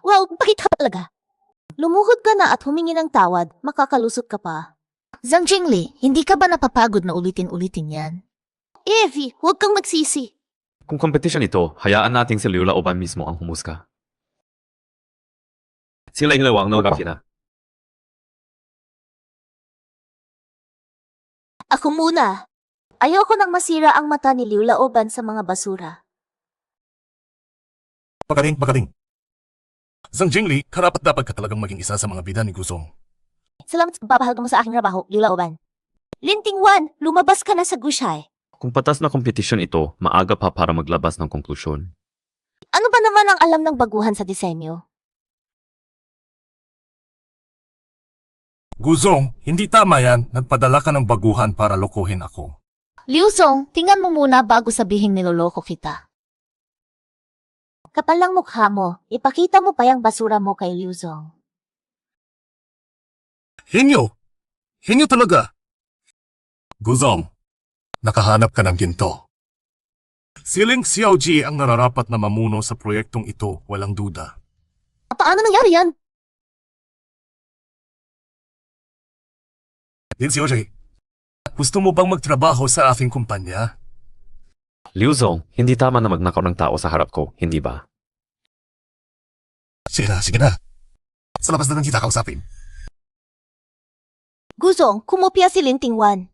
Wow, bakit ka talaga? Lumuhod ka na at humingi ng tawad, makakalusot ka pa. Zhang Jingli, hindi ka ba napapagod na ulitin-ulitin yan? Evie, huwag kang magsisi. Kung competition ito, hayaan nating si Liu Laoban mismo ang humusga. Sila yung lawang no na. Ako muna. Ayoko nang masira ang mata ni Liu Laoban sa mga basura. Magaling, magaling. Zhang Jingli, karapat dapat ka talagang maging isa sa mga bida ni Guzong. Salamat sa pagpapahal mo sa aking trabaho, Liu Laoban. Linting Wan, lumabas ka na sa Gushai. Kung patas na competition ito, maaga pa para maglabas ng konklusyon. Ano ba naman ang alam ng baguhan sa disenyo? Guzong, hindi tama yan. Nagpadala ka ng baguhan para lokohin ako. Liu Zong, tingnan mo muna bago sabihin niloloko kita. Kapal lang mukha mo, ipakita mo pa yung basura mo kay Liu Zong. Hinyo! Hinyo talaga! Guzong, nakahanap ka ng ginto. Si Ling Xiaoji ang nararapat na mamuno sa proyektong ito, walang duda. Paano nangyari yan? Ling Xiaoji, gusto mo bang magtrabaho sa aking kumpanya? Liu Zong, hindi tama na magnakaw ng tao sa harap ko, hindi ba? Sige na. Sa labas na lang kita kausapin. Guzong, kumopya si Lin Tingwan.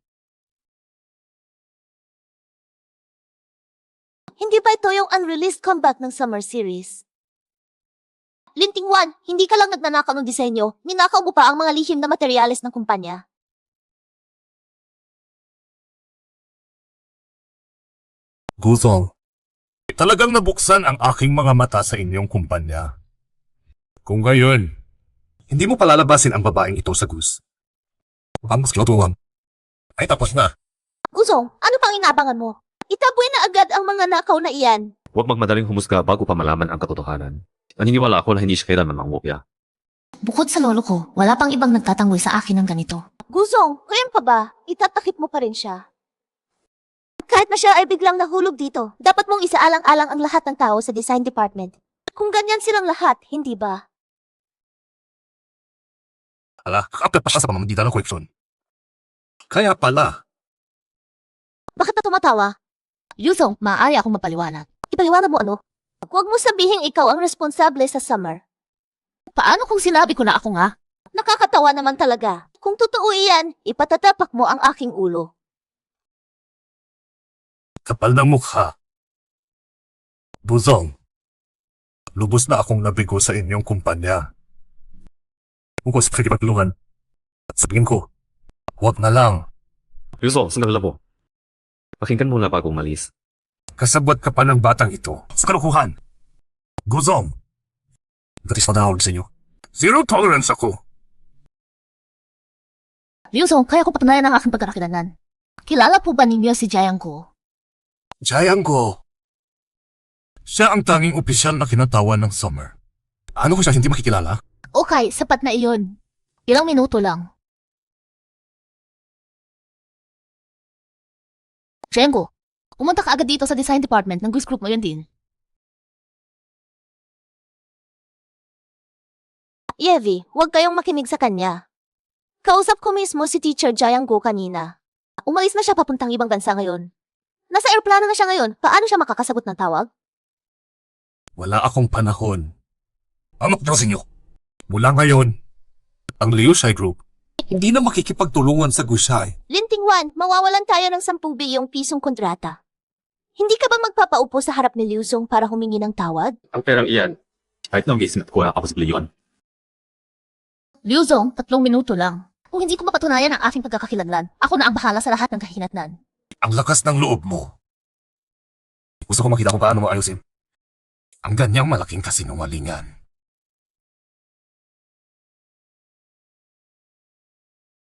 Hindi ba ito yung unreleased comeback ng summer series? Lin Tingwan, hindi ka lang nagnanakaw ng disenyo, ninakaw mo pa ang mga lihim na materyales ng kumpanya. Guzong, talagang nabuksan ang aking mga mata sa inyong kumpanya. Kung ngayon, hindi mo palalabasin ang babaeng ito sa Gus. Ang mas kyotuwang. Ay tapos na. Guzong, ano pang inabangan mo? Itaboy na agad ang mga nakaw na iyan. Huwag magmadaling humusga bago pa malaman ang katotohanan. Naniniwala ako na hindi siya kailanman mangwopya. Bukod sa lolo ko, wala pang ibang nagtatanggoy sa akin ng ganito. Guzong, ngayon pa ba? Itatakip mo pa rin siya. Kahit na siya ay biglang nahulog dito, dapat mong isaalang-alang ang lahat ng tao sa design department. Kung ganyan silang lahat, hindi ba? Ala, kakapit pa siya sa pamamagitan ng koleksyon. Kaya pala, Bakit na tumatawa? Yuzong, maaari akong mapaliwanag. Ipaliwanag mo ano? Huwag mo sabihin ikaw ang responsable sa summer. Paano kung sinabi ko na ako nga? Nakakatawa naman talaga. Kung totoo iyan, ipatatapak mo ang aking ulo. kapal ng mukha. Buzong, lubos na akong nabigo sa inyong kumpanya. Kung ko sa pakikipagtulungan, sabihin ko, huwag na lang. Liu Zong, sandali lang po. Pakinggan muna bago umalis. Kasabwat ka pa ng batang ito sa kalukuhan. Guzong, datis na sa inyo. Zero tolerance ako. Yuzong, kaya ko patunayan ang aking pagkakakilanlan. Kilala po ba ninyo si Jiang Guo? Jiang Guo. Siya ang tanging opisyal na kinatawan ng Summer. Ano ko siya hindi makikilala? Okay, sapat na iyon. Ilang minuto lang. Jiang Guo, umunta ka agad dito sa design department ng Goose Group ngayon din. Yevi, huwag kayong makinig sa kanya. Kausap ko mismo si Teacher Jiang Guo kanina. Umalis na siya papuntang ibang bansa ngayon. Nasa aeroplano na siya ngayon. Paano siya makakasagot ng tawag? Wala akong panahon. Amak na sa inyo. Mula ngayon, ang Liu Shai Group hindi na makikipagtulungan sa Gushai. Lintingwan, mawawalan tayo ng 10 bilyong pisong kontrata. Hindi ka ba magpapaupo sa harap ni Liu Zong para humingi ng tawad? Ang perang iyan, kahit na mag-iisip ko ako sa biliyon. Liu Zong, 3 minuto lang. Kung hindi ko mapatunayan ang aking pagkakakilanlan, ako na ang bahala sa lahat ng kahinatnan. Ang lakas ng loob mo. Gusto ko makita kung paano mo ayusin ang ganyang malaking kasinungalingan.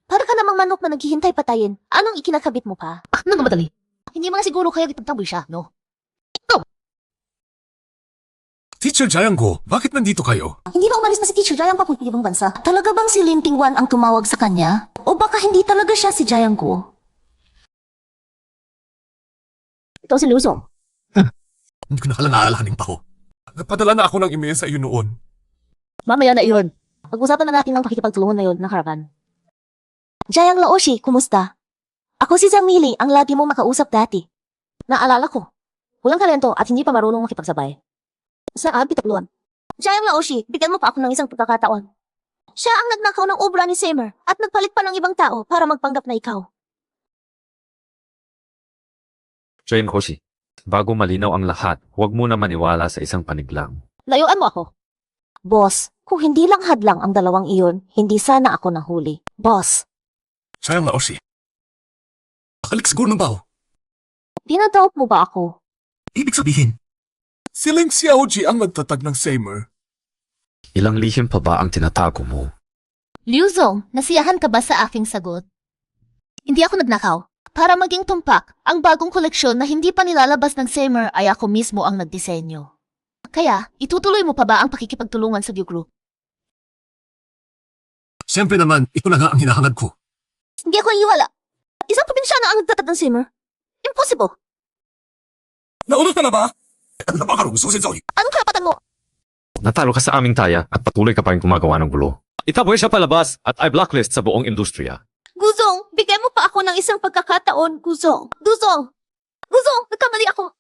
Para ka namang manok na naghihintay patayin. Anong ikinakabit mo pa? Nang madali. Hindi mo na siguro kaya ipagtaboy siya, no? Teacher Jiang Guo, bakit nandito kayo? Hindi ba umalis na si Teacher Jiang papunta ibang bansa? Talaga bang si Lin Tingwan ang tumawag sa kanya? O baka hindi talaga siya si Jiang Guo? Ito si Liu Zong. Hindi ko naalalahanin pa ko. Nagpadala na ako ng email sa iyo noon. Mamaya na iyon. Pag-usapan na natin ang pakikipagtulungan na yun ng harapan. Jiang Laoshi, kumusta? Ako si Zhang Mili, ang lagi mong makausap dati. Naalala ko. Walang talento at hindi pa marunong makipagsabay. Saan pitapluan? Jiang Laoshi, bigyan mo pa ako ng isang pagkakataon. Siya ang nagnakaw ng obra ni Seymour at nagpalit pa ng ibang tao para magpanggap na ikaw. Jane Hoshi, bago malinaw ang lahat, huwag mo na maniwala sa isang panig lang. Layuan mo ako. Boss, kung hindi lang hadlang ang dalawang iyon, hindi sana ako nahuli. Boss, Jiang Laoshi. Nakalik siguro ng bao. dinadoubt mo ba ako? Ibig sabihin, si Ling Xiaoji ang nagtatag ng Seymour. Ilang lihim pa ba ang tinatago mo? Liu Zong, nasiyahan ka ba sa aking sagot? Hindi ako nagnakaw. Para maging tumpak, ang bagong koleksyon na hindi pa nilalabas ng Seymour ay ako mismo ang nagdisenyo. Kaya, itutuloy mo pa ba ang pakikipagtulungan sa View Group? Siyempre naman, ito na nga ang hinahangad ko. Hindi ako iwala. Isang probinsyano ang nagtatag ng Seymour. Impossible. Naunod ka na ba? Ano na ba karong susin sa Anong karapatan mo? Natalo ka sa aming taya at patuloy ka pa rin gumagawa ng gulo. Itaboy siya palabas at i-blacklist sa buong industriya. Guzong, bigay mo pa ako ng isang pagkakataon, Guzong. Guzong, nagkamali ako.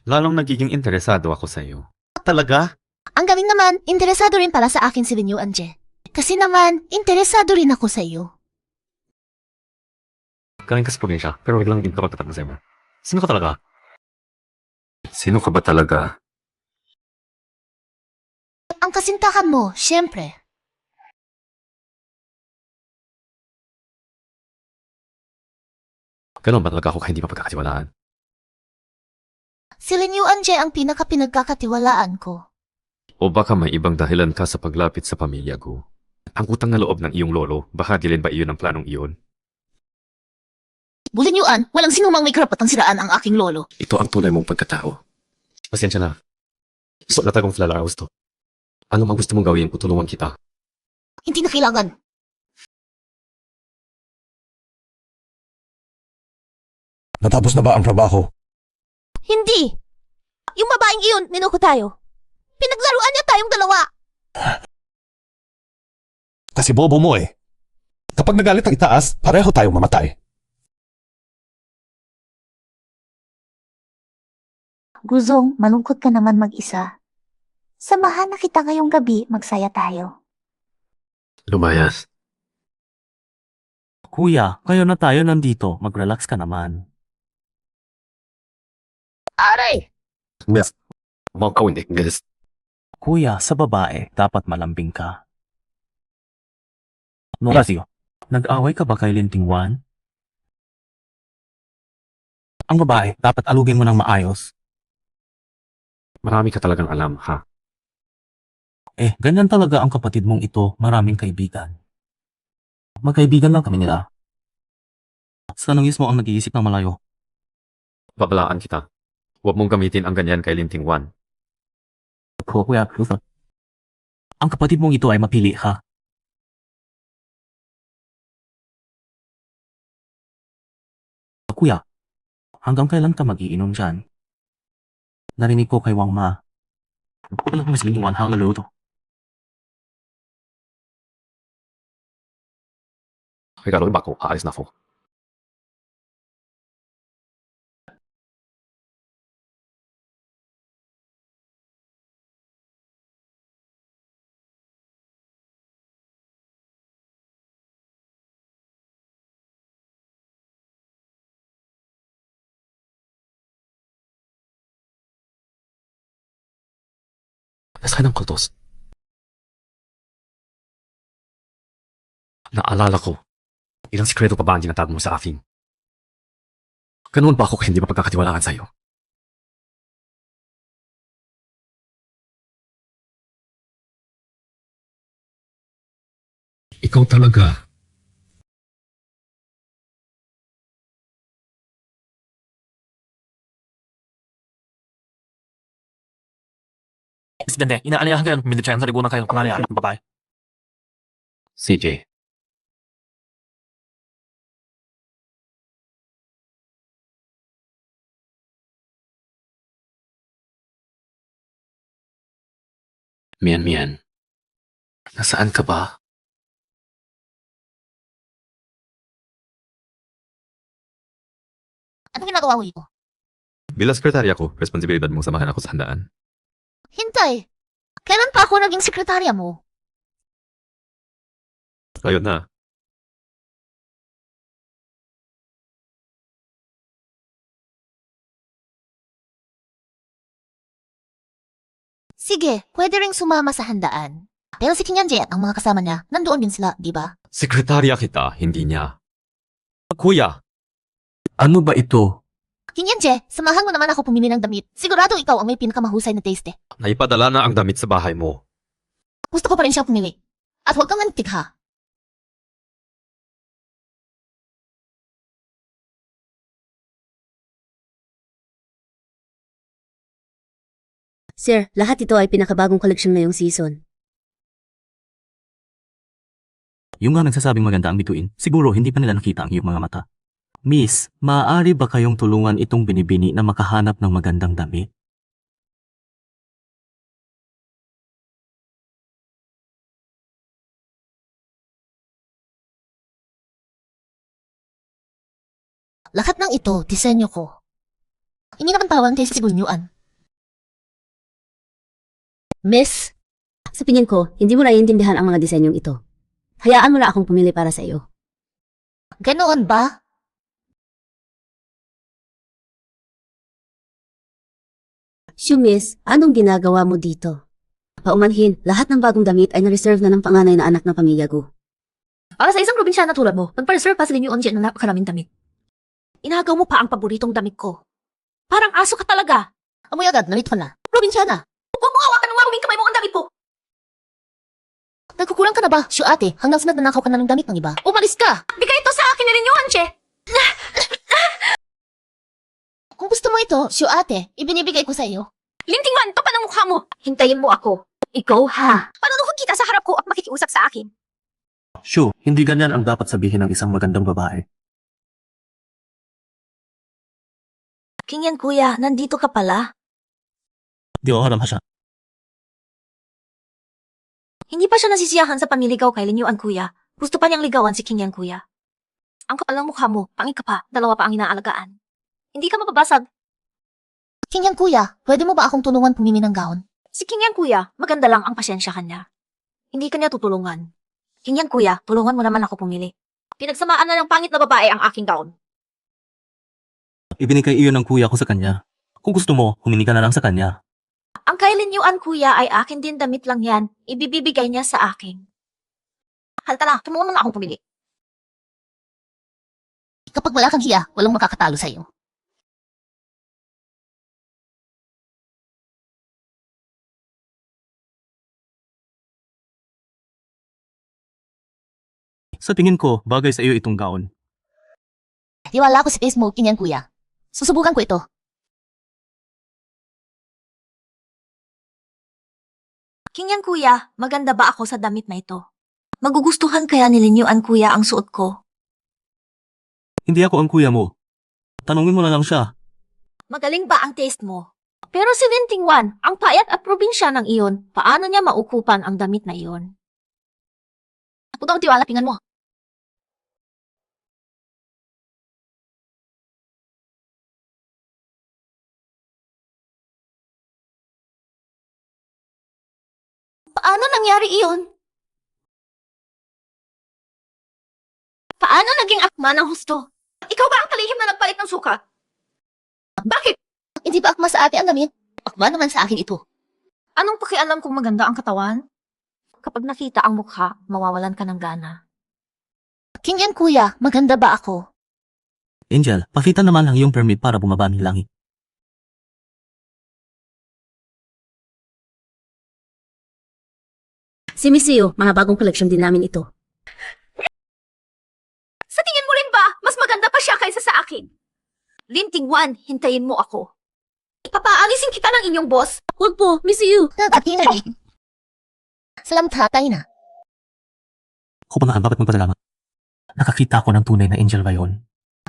Lalong nagiging interesado ako sa iyo. Talaga? Ang galing naman, interesado rin pala sa akin si Linyu Anje. Kasi naman, interesado rin ako sa iyo. Galing ka sa probinsya, pero biglang hindi ka magtatat na sa'yo. Sino ka talaga? Sino ka ba talaga? Ang kasintahan mo, syempre. Ganon ba talaga ako kaya hindi mapagkakatiwalaan? Si Linyu Anje ang pinaka-pinagkakatiwalaan ko. O baka may ibang dahilan ka sa paglapit sa pamilya ko? Ang utang na loob ng iyong lolo, baka dilin ba iyon ang planong iyon? Bulinyuan, walang sinumang may karapatang siraan ang aking lolo. Ito ang tunay mong pagkatao. Pasensya na. So, natagong flowers to. Ano mang gusto mong gawin, tutulungan kita. Hindi na kailangan. Natapos na ba ang trabaho? Hindi! Yung babaeng iyon, ninuko tayo. Pinaglaruan niya tayong dalawa. Kasi bobo mo eh. Kapag nagalit ang itaas, pareho tayong mamatay. Guzong, malungkot ka naman mag-isa. Samahan na kita ngayong gabi, magsaya tayo. Lumayas. Kuya, kayo na tayo nandito. Mag-relax ka naman. Aray! Yes. Mga kawin, guys. Kuya, sa babae, dapat malambing ka. Nolasio, nag-away ka ba kay Lintingwan? Ang babae, dapat alugin mo ng maayos. Marami ka talagang alam, ha? Ganyan talaga ang kapatid mong ito, maraming kaibigan. Magkaibigan lang kami nila. Sana mismo ang nag-iisip ng malayo. Babalaan kita. Huwag mong gamitin ang ganyan kay Lintingwan. Kuya, ang kapatid mong ito ay mapili ka. Kuya, hanggang kailan ka mag-iinom dyan? Narinig ko kay Wang Ma. Kulang mo silang iwan hang luluto. Regalo ba ako? Aalis na ako. Nasa ng kultos. Naalala ko, ilang sikreto pa ba ang tinatago mo sa akin? Ganoon ba ako kaya hindi mapagkakatiwalaan sa'yo? Ikaw talaga. Presidente, inaalayahan kayo ng military sa libunan kayo ng pangyayari ng babae. CJ. Mian. Nasaan ka ba? Anong ginagawa mo ito? Bilang sekretarya ko, responsibilidad mong samahan ako sa handaan. Hintay! Kailan pa ako naging sekretarya mo? Ayun na. Sige, pwede ring sumama sa handaan. Pero si King Yanje at ang mga kasama niya, nandoon din sila, di ba? Sekretarya kita, hindi niya. Kuya, Ano ba ito? King Yanje, samahan mo naman ako pumili ng damit. Sigurado ikaw ang may pinakamahusay na taste. naipadala na ang damit sa bahay mo. Gusto ko pa rin siya pumili. At huwag kang antik ha. Sir, lahat ito ay pinakabagong koleksyon ngayong season. Yung nga nagsasabing maganda ang bituin, siguro hindi pa nila nakita ang iyong mga mata. Miss, maaari ba kayong tulungan itong binibini na makahanap ng magandang damit? Lahat ng ito, disenyo ko. Hindi naman tawan kay Sigunyuan. Miss, sa tingin ko, hindi mo naiintindihan ang mga disenyong ito. Hayaan mo na akong pumili para sa iyo. Ganoon ba? Shoo, miss, anong ginagawa mo dito? Paumanhin, lahat ng bagong damit ay na-reserve na ng panganay na anak ng pamilya ko. Para sa isang probinsyana tulad mo, nagpa-reserve pa sa Linyo Anje ng napakaraming damit. Inagaw mo pa ang paboritong damit ko. Parang aso ka talaga. Amoy agad, nalito na. Probinsyana. Huwag mo hawakan ng maruming kamay mo ang damit ko. Nagkukulang ka na ba? Shoo ate, hanggang sa nagnanakaw ka na ng damit ng iba. Umalis ka! Bigay ito sa akin ni Linyo Anje. Kung gusto mo ito, Shoo ate, ibinibigay ko sa iyo. Lintingman, to pa ng mukha mo. Hintayin mo ako. Ikaw ha. Panunuhod kita sa harap ko at makikiusap sa akin. Shoo, hindi ganyan ang dapat sabihin ng isang magandang babae. Kingyan kuya, nandito ka pala. Di ko alam siya. Hindi pa siya nasisiyahan sa panliligaw kay Linyuan kuya. Gusto pa niyang ligawan si Kingyan kuya. Ang kapal ng mukha mo, pangi ka pa, dalawa pa ang inaalagaan. Hindi ka mababasag. Kingyan kuya, pwede mo ba akong tulungan pumili ng gown? Si Kingyan kuya, maganda lang ang pasensya kanya. Hindi kanya tutulungan. Kingyan kuya, tulungan mo naman ako pumili. Pinagsamaan na ng pangit na babae ang aking gown. Ibinigay iyon ng kuya ko sa kanya. Kung gusto mo, humingi ka na lang sa kanya. Ang kay Linyuan kuya ay akin din damit lang yan. Ibibibigay niya sa akin. Halta na, tumulong na akong pumili. Kapag wala kang hiya, walang makakatalo sa iyo. Sa tingin ko, bagay sa iyo itong gown. Tiwala ko sa face mo, Kingyan kuya. Susubukan ko ito. Kingyan kuya, maganda ba ako sa damit na ito? Magugustuhan kaya ni Linyuan kuya ang suot ko? Hindi ako ang kuya mo. Tanungin mo na lang siya. Magaling ba ang taste mo? Pero si Lintingwan, ang payat at probinsya ng iyon, paano niya maukupan ang damit na iyon? Huwag akong tiwala, tingnan mo. Paano nangyari iyon? Paano naging akma ng husto? Ikaw ba ang kalihim na nagpalit ng suka? Bakit? Hindi ba akma sa ate ang damit? Akma naman sa akin ito. Anong pakialam kung maganda ang katawan? Kapag nakita ang mukha, mawawalan ka ng gana. Kingyan kuya, maganda ba ako? Angel, pakita naman ang iyong permit para bumaba ng langit. Si Miss Iyo, mga bagong koleksyon din namin ito. Sa tingin mo rin ba, mas maganda pa siya kaysa sa akin? Lintingwan, hintayin mo ako. Papaalisin kita ng inyong boss. Huwag po, Miss Iyo. Nag-atina rin. Salamat ha, tayo na. Kupangaan, bakit magpasalamat? Nakakita ako ng tunay na angel ngayon.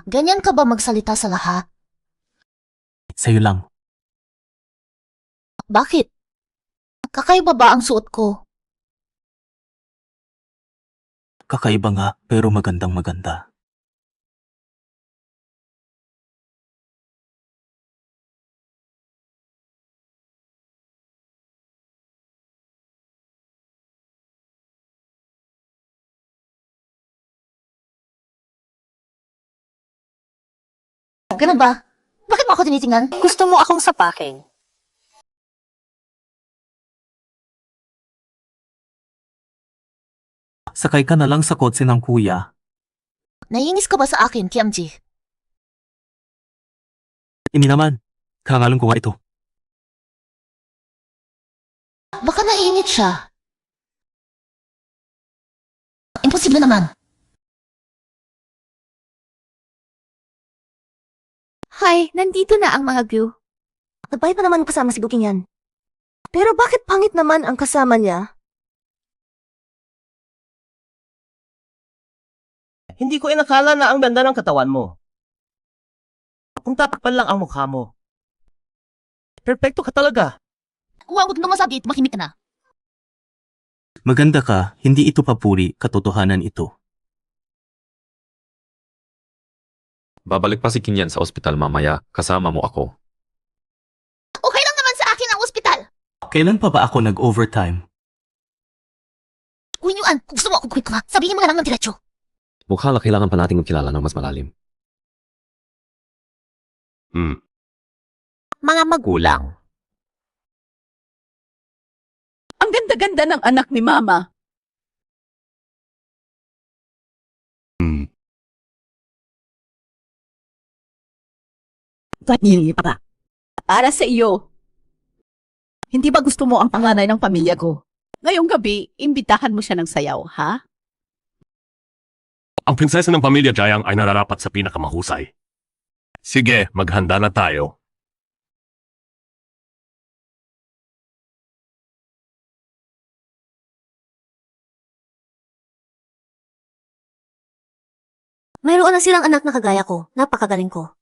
Ganyan ka ba magsalita sa lahat? Sa'yo lang. Bakit? Kakaiba ba ang suot ko? Kakaiba nga, pero magandang maganda. Ganun ba? Bakit mo ako tinitingnan? Gusto mo akong sapakin? Sakay ka na lang sa kotse ng kuya. Naiinis ka ba sa akin, Kiamji? Hindi naman. Karangalan ko nga ito. Baka naiinit siya. Imposible naman. Hi, nandito na ang mga Gyu. Nagbayad pa naman kasama si Booking yan. Pero bakit pangit naman ang kasama niya? Hindi ko inakala na ang ganda ng katawan mo. Kung tatakpan lang ang mukha mo. Perfecto ka talaga. Huwag mo masabi, tumahimik ka na. Maganda ka, hindi ito papuri, katotohanan ito. Babalik pa si Kinyan sa ospital mamaya, kasama mo ako. Okay lang naman sa akin ang ospital. Kailan pa ba ako nag-overtime? Linyuan, kung gusto mo ako gawin ko nga, sabihin mo na lang ng diretso. Mukha lang kailangan pa nating magkilala ng mas malalim. Mga magulang. Ang ganda-ganda ng anak ni Mama. Pati pa. Para sa iyo. Hindi ba gusto mo ang panganay ng pamilya ko? Ngayong gabi, imbitahan mo siya ng sayaw, ha? Ang prinsesa ng pamilya Jayang ay nararapat sa pinakamahusay. Sige, maghanda na tayo. Mayroon na silang anak na kagaya ko, napakagaling ko.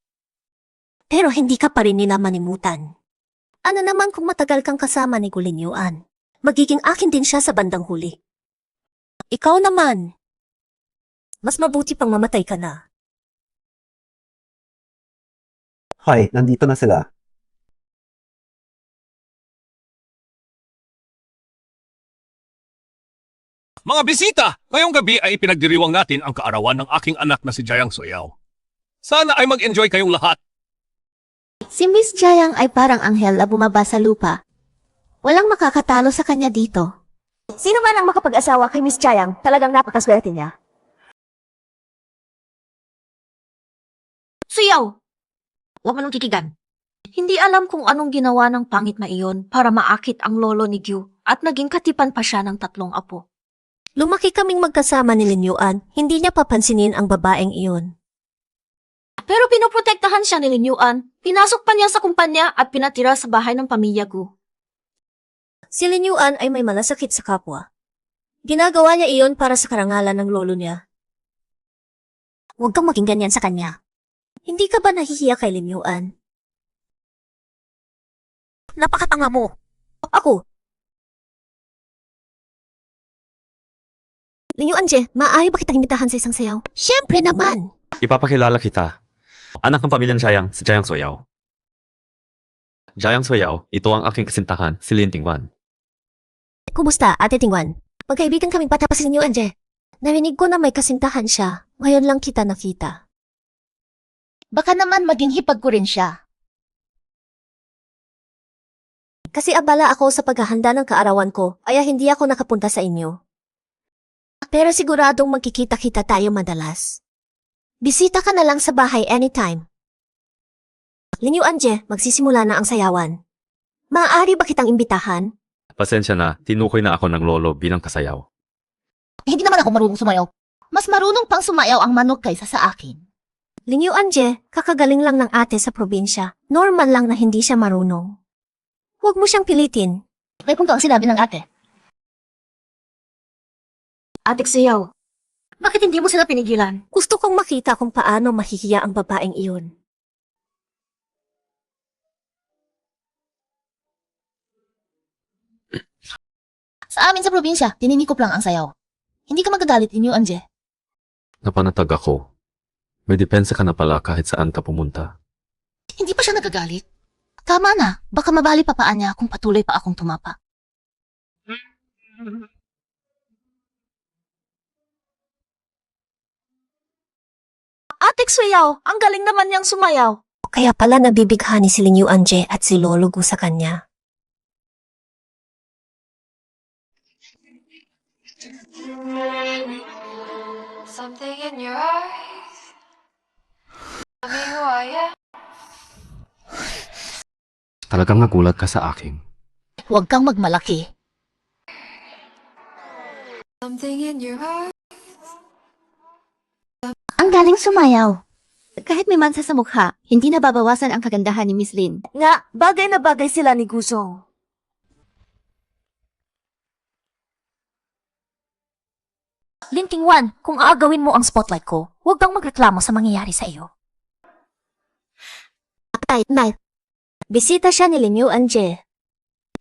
Pero hindi ka pa rin nila manimutan. Ano naman kung matagal kang kasama ni Gulinyuan? Magiging akin din siya sa bandang huli. Ikaw naman. Mas mabuti pang mamatay ka na. Hi, nandito na sila. Mga bisita, ngayong gabi ay pinagdiriwang natin ang kaarawan ng aking anak na si Jayang Soyaw. Sana ay mag-enjoy kayong lahat. Si Miss Jayang ay parang anghel na bumaba sa lupa. Walang makakatalo sa kanya dito. Sino man ang makapag-asawa kay Miss Jayang, talagang napakaswerte niya. Suyaw! Huwag mo nang kikigan. Hindi alam kung anong ginawa ng pangit na iyon para maakit ang lolo ni Gyu at naging katipan pa siya ng 3 apo. Lumaki kaming magkasama ni Linyuan, hindi niya papansinin ang babaeng iyon. Pero pinoprotektahan siya ni Linyuan, pinasok pa niya sa kumpanya at pinatira sa bahay ng pamilya Gu. Si Linyuan ay may malasakit sa kapwa. Ginagawa niya iyon para sa karangalan ng lolo niya. Huwag kang maging ganyan sa kanya. Hindi ka ba nahihiya kay Linyuan? Napakatanga mo. Ako. Linyuan, Je, maaari ba kitang imbitahan sa isang sayaw? Siyempre naman! Ipapakilala kita. Anak ng pamilyang Jayang, si Jayang Soyaw. Jayang Soyaw, ito ang aking kasintahan, si Lin Tingwan. Kumusta, Ate Tingwan? Magkaibigan kaming bata pa si Linyuan, Je. Narinig ko na may kasintahan siya. Ngayon lang kita nakita. Baka naman maging hipag ko rin siya. Kasi abala ako sa paghahanda ng kaarawan ko, kaya hindi ako nakapunta sa inyo. Pero siguradong magkikita-kita tayo madalas. Bisita ka na lang sa bahay anytime. Linyuan, Je, magsisimula na ang sayawan. Maaari ba kitang imbitahan? Pasensya na, tinukoy na ako ng lolo bilang kasayaw. Hindi naman ako marunong sumayaw. Mas marunong pang sumayaw ang manok kaysa sa akin. Linyuan, Je, kakagaling lang ng ate sa probinsya. Normal lang na hindi siya marunong. Huwag mo siyang pilitin. May punto ang sinabi ng ate. Atik Suyaw, bakit hindi mo sila pinigilan? Gusto kong makita kung paano mahihiya ang babaeng iyon. Sa amin sa probinsya, tininikop lang ang sayaw. Hindi ka magagalit, Linyuan, Je. Napanatag ako. May depensa ka na pala kahit saan ka pumunta. Hindi pa siya nagagalit. Tama na, baka mabali pa paan niya kung patuloy pa akong tumapa. Atik Suyaw, ang galing naman niyang sumayaw. Kaya pala nabibighani si Linyuan, Je, at si Lolo Gu sa kanya. Something in your eyes. Tell me who I am. Talagang nagulat ka sa akin. Huwag kang magmalaki. Something in your eyes. Saan galing sumayaw? Kahit may mansa sa mukha, hindi nababawasan ang kagandahan ni Miss Lin. Nga, bagay na bagay sila ni Gusong. Lintingwan, kung aagawin mo ang spotlight ko, huwag kang magreklamo sa mangyayari sa iyo. Nay, bisita siya ni Lin Yuan Jie.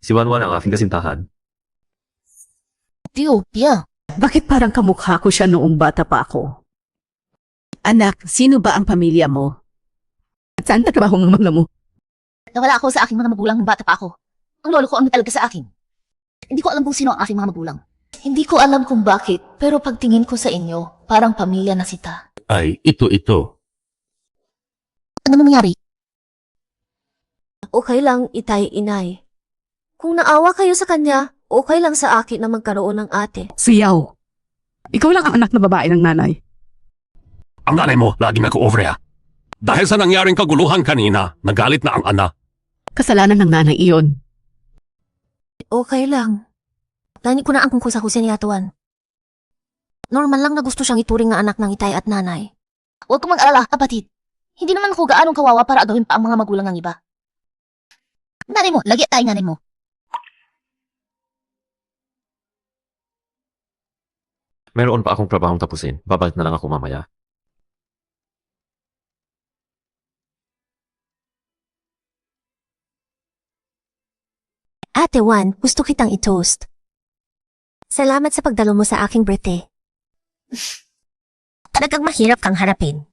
Si Wanwan ang aking kasintahan. Pia. Bakit parang kamukha ko siya noong bata pa ako? Anak, sino ba ang pamilya mo? At saan tatrabaho ng mga mo? Nawala ako sa aking mga magulang nung bata pa ako. Ang lolo ko ang nag-alaga sa akin. Hindi ko alam kung sino ang aking mga magulang. Hindi ko alam kung bakit, pero pagtingin ko sa inyo, parang pamilya na sita. Ay, ito. Ano nangyari? Okay lang, itay, inay. Kung naawa kayo sa kanya, okay lang sa akin na magkaroon ng ate. Siyaw. Ikaw lang ang anak na babae ng nanay. Ang nanay mo, laging nag-overreact. Dahil sa nangyaring kaguluhan kanina, nagalit na ang ana. Kasalanan ng nanay iyon. Okay lang. Dani ko na ang kung sa Jose ni Atuan. Normal lang na gusto siyang ituring nga anak ng itay at nanay. Huwag kang mag-alala, kapatid. Hindi naman ako gaanong kawawa para agawin pa ang mga magulang ng iba. Nanay mo, lagi tayo nanay mo. Meron pa akong trabahong tapusin. Babalik na lang ako mamaya. Ate Juan, gusto kitang i-toast. Salamat sa pagdalo mo sa aking birthday. Talagang mahirap kang harapin.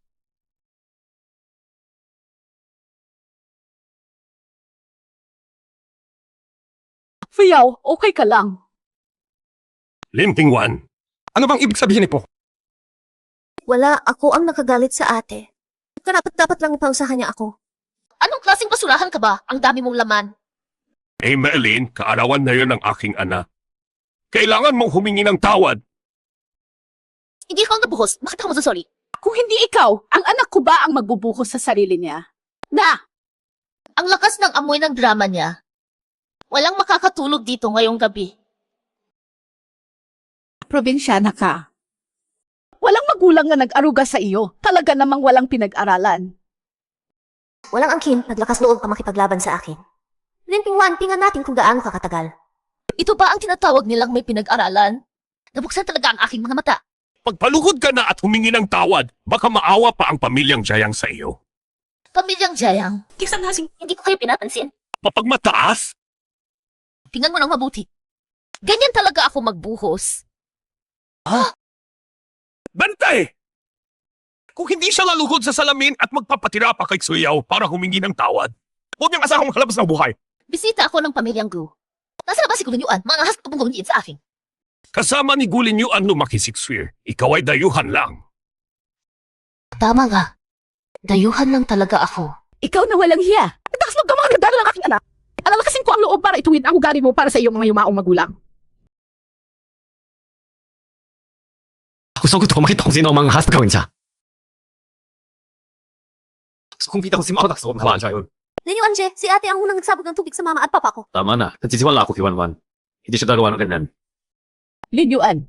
Siyaw, okay ka lang. Lintingwan, ano bang ibig sabihin nito? Wala, ako ang nakagalit sa ate. Karapat-dapat lang ipausahan niya ako. Anong klaseng basurahan ka ba? Ang dami mong laman. Eh, Merlin, kaarawan na yun ng aking ana. Kailangan mong humingi ng tawad. Hindi ka nabuhos. Bakit ako masasorry? Kung hindi ikaw, ang anak ko ba ang magbubuhos sa sarili niya? Na! Ang lakas ng amoy ng drama niya. Walang makakatulog dito ngayong gabi. Probinsyana ka. Walang magulang na nag-aruga sa iyo. Talaga namang walang pinag-aralan. Walang angkin, naglakas loob ka makipaglaban sa akin. Lintingwan, tingnan natin kung gaano ka katagal. Ito ba ang tinatawag nilang may pinag-aralan? Nabuksan talaga ang aking mga mata. Pagpaluhod ka na at humingi ng tawad, baka maawa pa ang pamilyang Jayang sa iyo. Pamilyang Jayang, kisang hasing hindi ko kayo pinapansin. Papagmataas? Tingnan mo nang mabuti. Ganyan talaga ako magbuhos. Bantay! Kung hindi siya laluhod sa salamin at magpapatira pa kay Suyaw para humingi ng tawad, huwag niyang asahang makalabas ng buhay. Bisita ako ng pamilyang Gu. Nasa labas si Gulunyuan, mga ahas na pumungulunyin sa akin. Kasama ni Gulinyo ang lumaki si Xwir. Ikaw ay dayuhan lang. Tama nga. Dayuhan lang talaga ako. Ikaw na walang hiya. Nagkakaslog ka mga gandara ng aking anak. Alalakasin ko ang loob para ituwid ang ugali mo para sa iyong mga yumaong magulang. Gusto ko makita kung sino ang mga has na gawin siya. Gusto kong kita kung si Mao na gusto kong kalaan siya yun. Lin Yuan Jie, si ate ang unang nagsabog ng tubig sa mama at papa ko. Tama na. Nagsisiwala ako kay Wanwan. Hindi siya dalawa ng ganyan. Linyuan,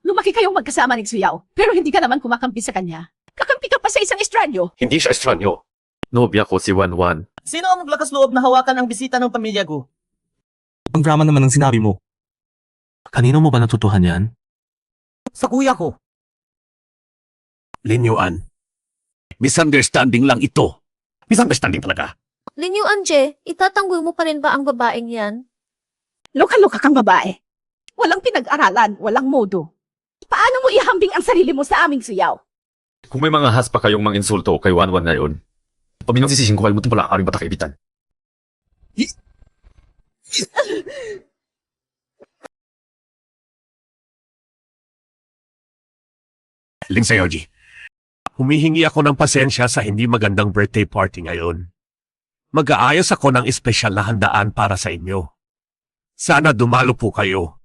lumaki kayong magkasama ni Suyaw, pero hindi ka naman kumakampi sa kanya. Kakampi ka pa sa isang estranyo. Hindi siya estranyo. Nobya ko si Wanwan. Sino ang maglakas loob na hawakan ang bisita ng pamilya ko? Ang drama naman ng sinabi mo. Kanino mo ba natutuhan yan? Sa kuya ko. Linyuan. Misunderstanding lang ito. Misunderstanding talaga. Lin Yuan Jie, itatanggol mo pa rin ba ang babaeng yan? Loka-loka kang babae. Walang pinag-aralan, walang modo. Paano mo ihambing ang sarili mo sa aming Suyaw? Kung may mga has pa kayong mga insulto kay Wanwan na yun, paminong sisising ko mo pala ang bata kaibitan. Ling Sayoji, humihingi ako ng pasensya sa hindi magandang birthday party ngayon. Mag-aayos ako ng espesyal na handaan para sa inyo. Sana dumalo po kayo.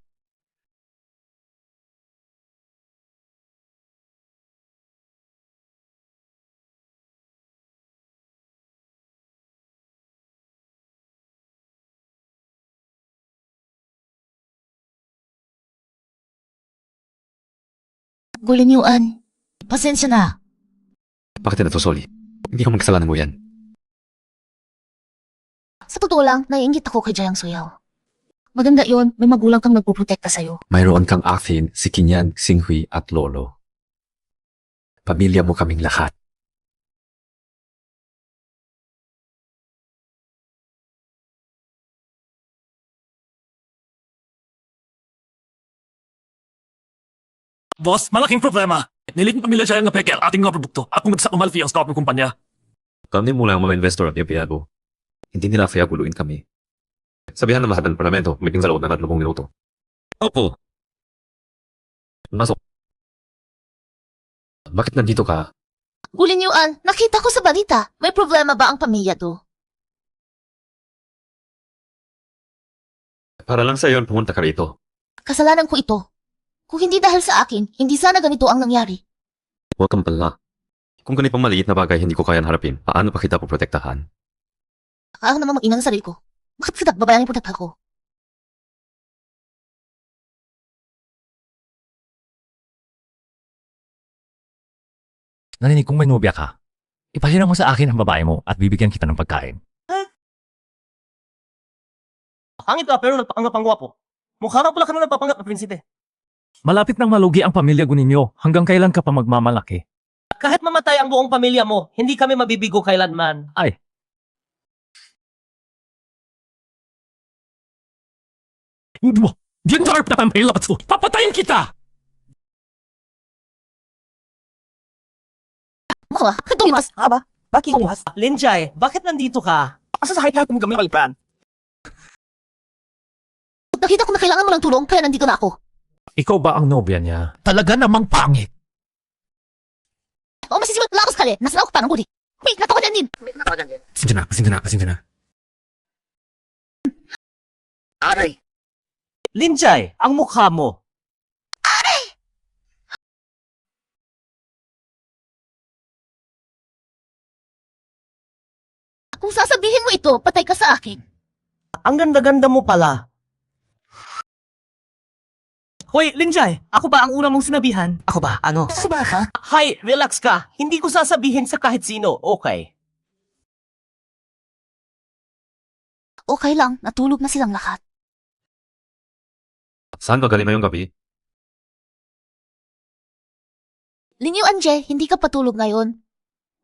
Gulinyuan, pasensya na. Bakit na to, Soli? Hindi ko magkasalanan mo yan. Sa totoo lang, naiingit ako kay Jayang Suyaw. Maganda yon, may magulang kang nagpuprotekta sa'yo. Mayroon kang akin, si Kinyan, Singhui at Lolo. Pamilya mo kaming lahat. Boss, malaking problema. Nilit ng pamilya siya ang peke ang ating mga produkto at kung nagsakumalfi ang stock ng kumpanya. Kami mula ang mga investor at empleyado. Hindi nila kaya guluin kami. Sabihan ng lahat ng parlamento, may sa loob ng 30 minuto. Opo. Masok. Bakit nandito ka? Gulinyuan, nakita ko sa balita. May problema ba ang pamilya to? Para lang sa iyon, pumunta ka rito. Kasalanan ko ito. Kung hindi dahil sa akin, hindi sana ganito ang nangyari. Huwag kang pala. Kung ganito pang maliit na bagay hindi ko kaya harapin, paano pa kita poprotektahan? Ako naman mag-ina ng sarili ko. Bakit kita babayang iprotekta ko? Narinig kong may nobya ka. Ipahira mo sa akin ang babae mo at bibigyan kita ng pagkain. Pangit ka pero nagpapanggap ang gwapo. Mukha ka pala ka na nagpapanggap na prinsipe. Malapit nang malugi ang pamilya ninyo. Hanggang kailan ka pa magmamalaki? Kahit mamatay ang buong pamilya mo, hindi kami mabibigo kailanman. Ay. Hindi mo. Diyan darp na pamilya pa. Papatayin kita! Mukha, ito mas. Aba, bakit mas? Linjay, bakit nandito ka? Asa sa kahit kami malipan? Nakita ko na kailangan mo ng tulong, kaya nandito na ako. Ikaw ba ang nobya niya? Talaga namang pangit. O masisimulat lakos ka rin. Nasa ako parang huli. Wait, natawa dyan din. Pasensya na. Aray! Linjay, ang mukha mo. Kung sasabihin mo ito, patay ka sa akin. Ang ganda-ganda mo pala. Hoy, Linjay, ako ba ang una mong sinabihan? Ako ba? Ano? Saba ka? Hay, relax ka. Hindi ko sasabihin sa kahit sino, okay? Okay lang, natulog na silang lahat. Saan ka galing ngayong gabi? Linyo Anje, hindi ka patulog ngayon.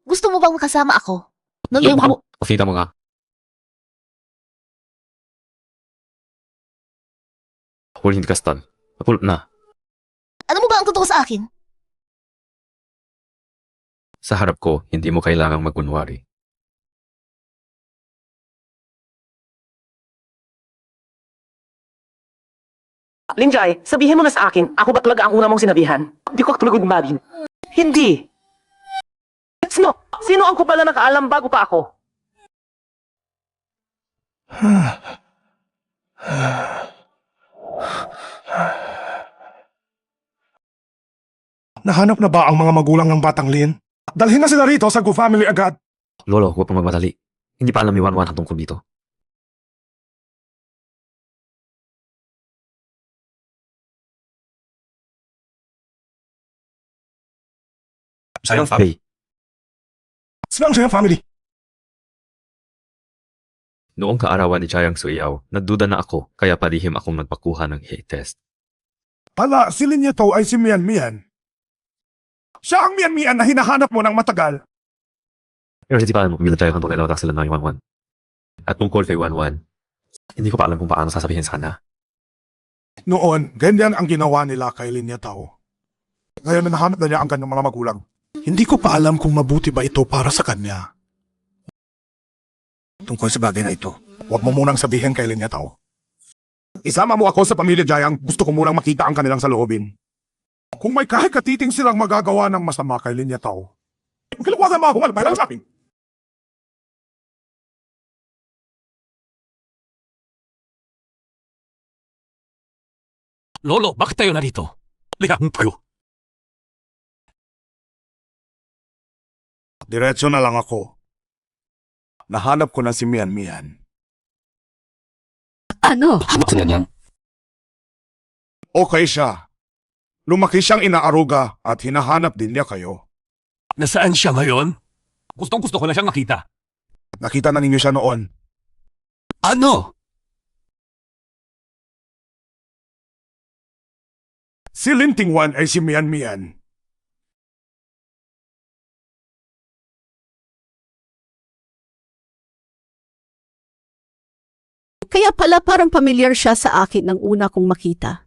Gusto mo bang makasama ako? Ngayon mo. Kita mo nga. Huli hindi ka stan. Napulot na. Ano mo ba ang totoo sa akin? Sa harap ko, hindi mo kailangang magkunwari. Linjay, sabihin mo na sa akin, ako ba talaga ang una mong sinabihan? Hindi ko tulog marin. Hindi. Sino ang kupal na nakaalam bago pa ako? Nahanap na ba ang mga magulang ng Batang Lin? Dalhin na sila rito sa Go Family agad. Lolo, huwag pang magmadali. Hindi pa alam ni Wanwan ang tungkol dito. Sayang family. Hey, Silang sayang family. noong kaarawan ni Chayang Suiyaw, nagduda na ako, kaya palihim akong nagpakuha ng hate test. Pala, si Linya to ay si Mian Mian. Siya ang Mian Mian na hinahanap mo ng matagal. Pero hindi pa alam kung bilang Chayang kung kailangan sila ng Wanwan. At tungkol kay Wanwan, hindi ko pa alam kung paano sasabihin sana. Noon, ganyan ang ginawa nila kay Linya Tao. Ngayon nahanap na niya ang kanyang mga magulang. Hindi ko pa alam kung mabuti ba ito para sa kanya. Tungkol sa bagay na ito, huwag mo munang sabihin kay Linya Tao. Isama mo ako sa pamilya Jayang, gusto ko munang makita ang kanilang saloobin. Kung may kahit katiting silang magagawa ng masama kay Linya Tao, kilawagan mo ako, malapay lang sa akin. Lolo, bakit tayo narito? Liang tayo. Diretso na lang ako. Nahanap ko na si Mian Mian. Ano? Okay siya. Lumaki siyang inaaruga at hinahanap din niya kayo. Nasaan siya ngayon? Gustong gusto ko na siyang makita. Nakita na ninyo siya noon. Ano? Si Linting Wan ay si Mian Mian. Kaya pala parang familiar siya sa akin nang una kong makita.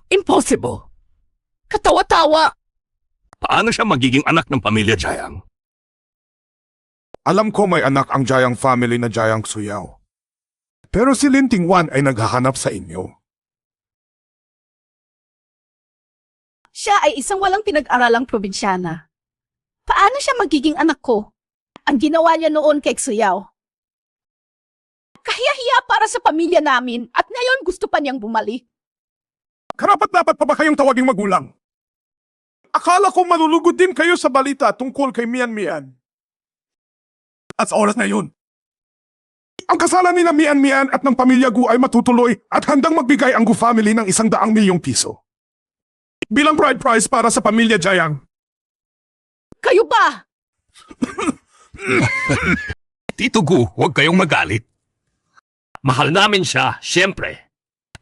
Impossible. Katawa-tawa. Paano siya magiging anak ng pamilya Jayang? Alam ko may anak ang Jayang family na Jayang Suyaw. Pero si Linting Wan ay naghahanap sa inyo. Siya ay isang walang pinag-aralang probinsyana. Paano siya magiging anak ko? Ang ginawa niya noon kay Xuyaw. Kahiya-hiya para sa pamilya namin at ngayon gusto pa niyang bumalik. Karapat-dapat pa ba kayong tawaging magulang? Akala ko malulugod din kayo sa balita tungkol kay Mian Mian. At sa oras na yun, ang kasalan nila Mian Mian at ng pamilya Gu ay matutuloy at handang magbigay ang Gu family ng 100 milyong piso. Bilang bride price para sa pamilya Jayang. Kayo ba? Tito Gu, huwag kayong magalit. Mahal namin siya, siyempre.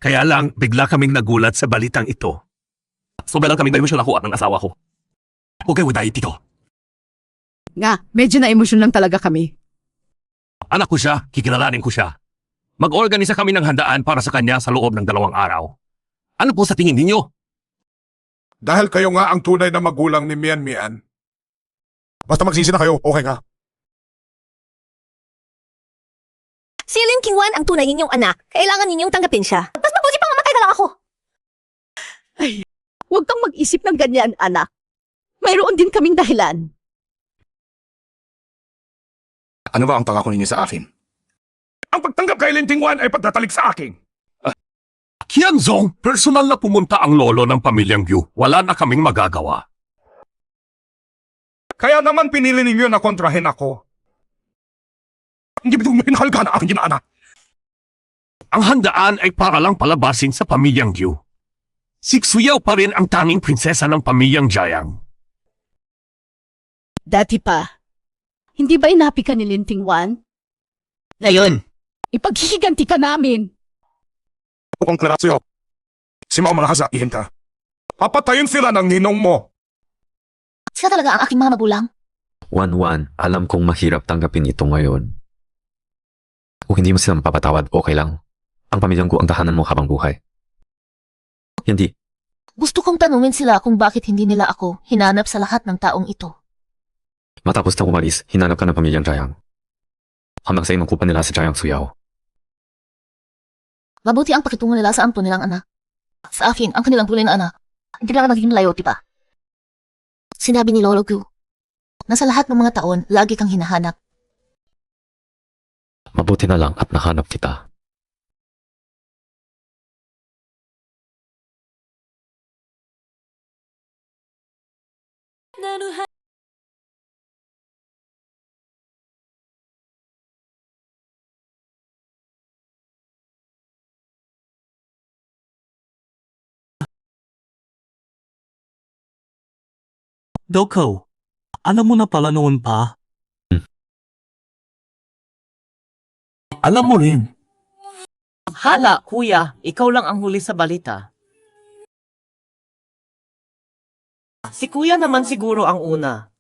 Kaya lang, bigla kaming nagulat sa balitang ito. Sobrang kaming na-emotion ako at ng asawa ko. Huwag kayo dahil, Tito. Nga, medyo na-emotion lang talaga kami. Anak ko siya, kikilalanin ko siya. Mag-organisa kami ng handaan para sa kanya sa loob ng 2 araw. Ano po sa tingin ninyo? Dahil kayo nga ang tunay na magulang ni Mian Mian. Basta magsisi na kayo, okay nga. Si Linting Wan ang tunay ninyong anak. Kailangan ninyong tanggapin siya. Mas mabuti pang mamatay na lang ako. Huwag kang mag-isip ng ganyan, anak. Mayroon din kaming dahilan. Ano ba ang pangako ninyo sa akin? Ang pagtanggap kay Linting Wan ay pagtatalik sa akin. Kianzong, personal na pumunta ang lolo ng pamilyang Yu. Wala na kaming magagawa. Kaya naman pinili ninyo na kontrahin ako. Hindi ba minahal ka na aking ginaanak? Ang handaan ay para lang palabasin sa pamilyang Yu. Si Xuyaw pa rin ang tanging prinsesa ng pamilyang Jayang. Dati pa, hindi ba inapi ka ni Linting Wan? Ngayon, ipaghihiganti ka namin. Kung klarasyo, si Mao Malahasa ihinta. Papatayin sila ng ninong mo. Sila talaga ang aking mga magulang. Wan, alam kong mahirap tanggapin ito ngayon. Kung hindi mo sila mapapatawad, okay lang. Ang pamilyang ko ang tahanan mo habang buhay. Hindi. Gusto kong tanungin sila kung bakit hindi nila ako hinanap sa lahat ng taong ito. Matapos na umalis, hinanap ka ng pamilyang Jayang. Hanggang sa inungkupan nila si Jayang Suyaw. Mabuti ang pakitungo nila sa ampo nilang anak. Sa akin, ang kanilang tunay na anak, hindi na naging layote pa. Sinabi ni Lolo Gu, na sa lahat ng mga taon, lagi kang hinahanap. Mabuti na lang at nahanap kita. Doko, alam mo na pala noon pa. Alam mo rin. Hala, kuya, ikaw lang ang huli sa balita. Si kuya naman siguro ang una.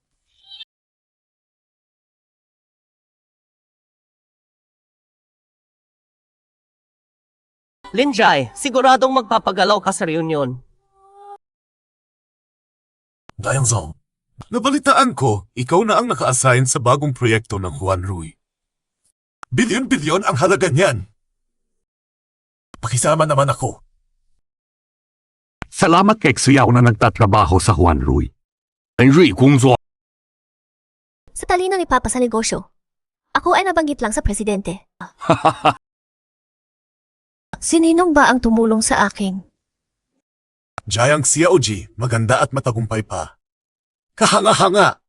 Linjay, siguradong magpapagalaw ka sa reunion. Dayangzong, nabalitaan ko, ikaw na ang naka-assign sa bagong proyekto ng Juan Rui. Bilyon-bilyon ang halaga niyan. Pakisama naman ako. Salamat kay Xuyaw na nagtatrabaho sa Juan Rui. Henry, kung zo... Sa talino ni Papa sa negosyo, ako ay nabanggit lang sa presidente. Sininong ba ang tumulong sa akin? Jayang Xiaoji, maganda at matagumpay pa. Kahanga-hanga!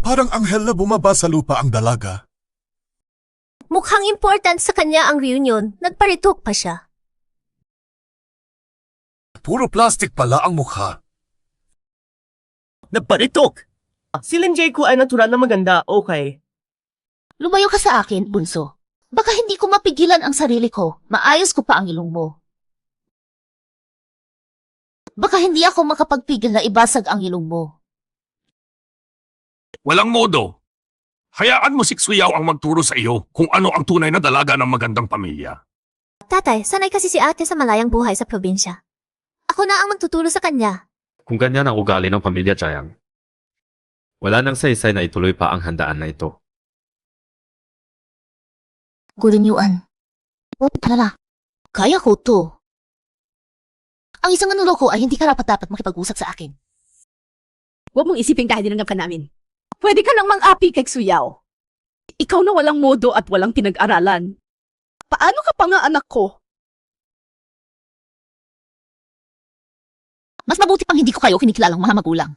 Parang anghel na bumaba sa lupa ang dalaga. Mukhang important sa kanya ang reunion. Nagparitok pa siya. Puro plastic pala ang mukha. Nagparitok! Si Linjay ko ay natural na maganda, okay. Lumayo ka sa akin, bunso. Baka hindi ko mapigilan ang sarili ko. Maayos ko pa ang ilong mo. Baka hindi ako makapagpigil na ibasag ang ilong mo. Walang modo. Hayaan mo si Xuyaw ang magturo sa iyo kung ano ang tunay na dalaga ng magandang pamilya. Tatay, sanay kasi si ate sa malayang buhay sa probinsya. Ako na ang magtuturo sa kanya. Kung ganyan ang ugali ng pamilya Jayang, wala nang saysay na ituloy pa ang handaan na ito. Gulinyuan. Tara, kaya ko to. Ang isang nanuloko ay hindi karapat-dapat makipag-usap sa akin. Huwag mong isipin kahit dinanggap ka namin. Pwede ka nang mang-api kay Xuyaw. Ikaw na walang modo at walang pinag-aralan. Paano ka pa nga anak ko? Mas mabuti pang hindi ko kayo kinikilalang mga magulang.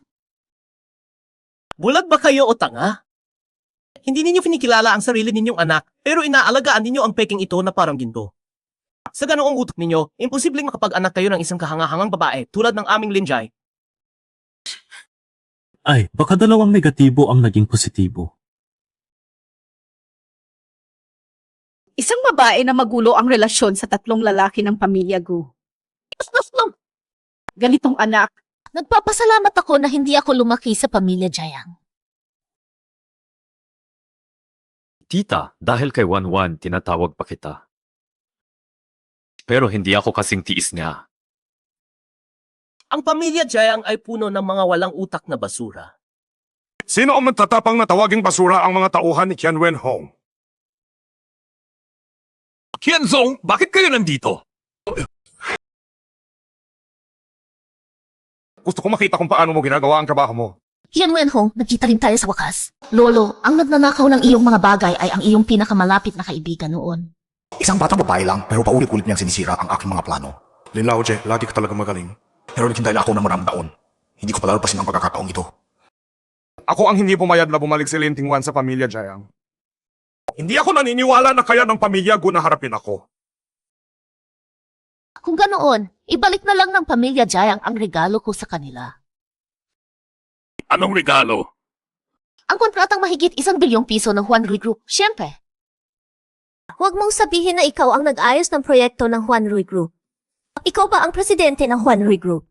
Bulag ba kayo o tanga? Hindi ninyo kinikilala ang sarili ninyong anak, pero inaalagaan ninyo ang peking ito na parang ginto. Sa ganoong utak ninyo, imposibleng makapag-anak kayo ng isang kahangahangang babae tulad ng aming Linjay. Ay, baka dalawang negatibo ang naging positibo. Isang babae na magulo ang relasyon sa tatlong lalaki ng pamilya Gu. Ganitong anak, Nagpapasalamat ako na hindi ako lumaki sa pamilya Jayang. Tita, dahil kay Wanwan, tinatawag pa kita. Pero hindi ako kasing tiis niya. Ang pamilya Jayang ay puno ng mga walang utak na basura. Sino ang matatapang na tawaging basura ang mga tauhan ni Qian Wenhong? Qianzong, bakit kayo nandito? Gusto ko makita kung paano mo ginagawa ang trabaho mo. Yan Wenhong, nagkita rin tayo sa wakas. Lolo, ang nagnanakaw ng iyong mga bagay ay ang iyong pinakamalapit na kaibigan noon. Isang batang babae lang pero paulit-ulit niyang sinisira ang aking mga plano. Lin Laoje, lagi ka talaga magaling. Pero naghintay na ako ng maraming taon. Hindi ko palalampasin ang pagkakataong ito. Ako ang hindi pumayag na bumalik si Lin Tingwan sa pamilya Jayang. Hindi ako naniniwala na kaya ng pamilya Gu na harapin ako. Kung ganoon, ibalik na lang ng pamilya Jayang ang regalo ko sa kanila. Anong regalo? Ang kontratang mahigit 1 bilyong piso ng Juan Rui Group, syempre. Huwag mong sabihin na ikaw ang nag-ayos ng proyekto ng Juan Rui Group. Ikaw ba ang presidente ng Juan Rui Group?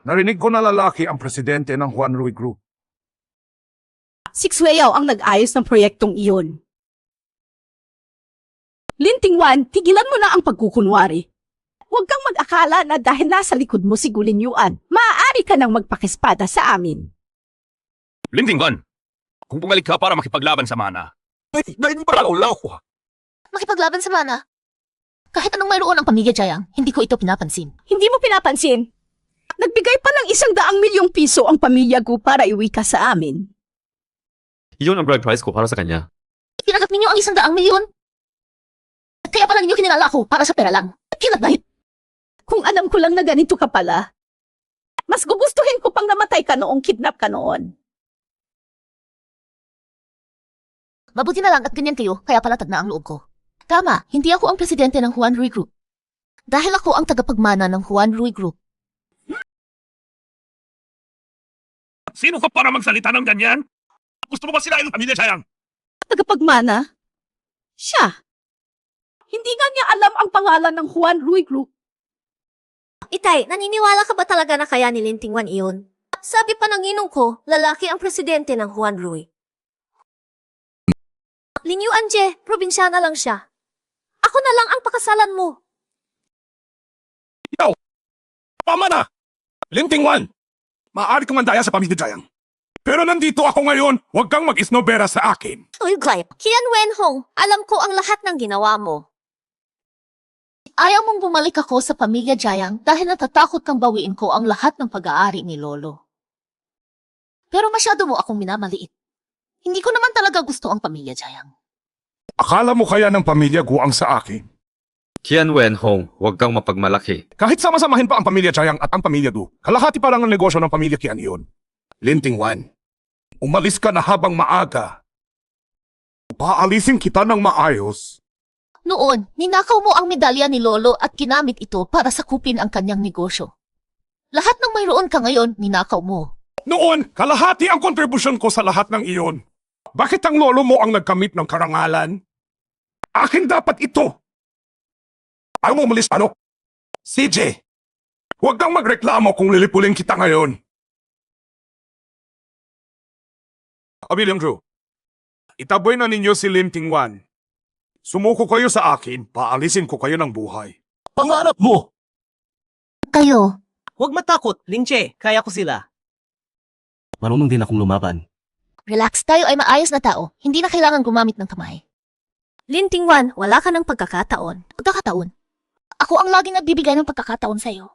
Narinig ko na lalaki ang presidente ng Juan Rui Group. si Xuyaw ang nag-ayos ng proyektong iyon. Lintingwan, tigilan mo na ang pagkukunwari. Huwag kang mag-akala na dahil nasa likod mo si Gulinyuan, maaari ka nang magpakispada sa amin. Lintingwan, kung bumalik ka para makipaglaban sa mana, hindi pa lalaw ko. Makipaglaban sa mana. Kahit anong mayroon ang pamilya Jayang, hindi ko ito pinapansin. Hindi mo pinapansin? Nagbigay pa ng 100 milyong piso ang pamilya ko para iwi ka sa amin. Iyon ang bride price ko para sa kanya. Pinagat ninyo ang 100 milyon? Kaya pala ninyo kinilala ako para sa pera lang. Kinagdahit. Kung alam ko lang na ganito ka pala, mas gugustuhin ko pang namatay ka noong kidnap ka noon. Mabuti na lang at ganyan kayo, kaya palatag na ang loob ko. Tama, hindi ako ang presidente ng Juan Rui Group. Dahil ako ang tagapagmana ng Juan Rui Group. Sino ka para magsalita ng ganyan? Gusto mo ba sila ang pamilya Jayang? Tagapagmana? Siya. Hindi nga niya alam ang pangalan ng Juan Rui Group. Itay, naniniwala ka ba talaga na kaya ni Lintingwan iyon? Sabi pa ng inong ko, lalaki ang presidente ng Juan Rui. Linyu Anje, probinsyana lang siya. Ako na lang ang pakasalan mo. Tama na! Lintingwan! Maaari kang mandaya sa pamilya Jayang. Pero nandito ako ngayon, huwag kang mag-isnobera sa akin. Uy, Glay, Kian Wenhong, alam ko ang lahat ng ginawa mo. Ayaw mong bumalik ako sa pamilya Jayang dahil natatakot kang bawiin ko ang lahat ng pag-aari ni Lolo. Pero masyado mo akong minamaliit. Hindi ko naman talaga gusto ang pamilya Jayang. Akala mo kaya ng pamilya Gu ang sa akin? Qian Wenhong, huwag kang mapagmalaki. Kahit sama-samahin pa ang pamilya Jayang at ang pamilya Gu, kalahati pa lang ang negosyo ng pamilya Qian iyon. Lintingwan, umalis ka na habang maaga. Paalisin kita ng maayos. Noon, ninakaw mo ang medalya ni Lolo at ginamit ito para sakupin ang kanyang negosyo. Lahat ng mayroon ka ngayon, ninakaw mo. Noon, kalahati ang kontribusyon ko sa lahat ng iyon. Bakit ang lolo mo ang nagkamit ng karangalan? Akin dapat ito. Ayaw mo umalis, ano? CJ, huwag kang magreklamo kung lilipulin kita ngayon. William Drew, itaboy na ninyo si Lin Tingwan. Sumuko kayo sa akin, paalisin ko kayo ng buhay. Pangarap mo! Kayo, Huwag matakot, Lingche. Kaya ko sila. Marunong din akong lumaban. relax, tayo ay maayos na tao. Hindi na kailangan gumamit ng kamay. Lin Tingwan, wala ka ng pagkakataon. Pagkakataon. Ako ang laging nagbibigay ng pagkakataon sa'yo.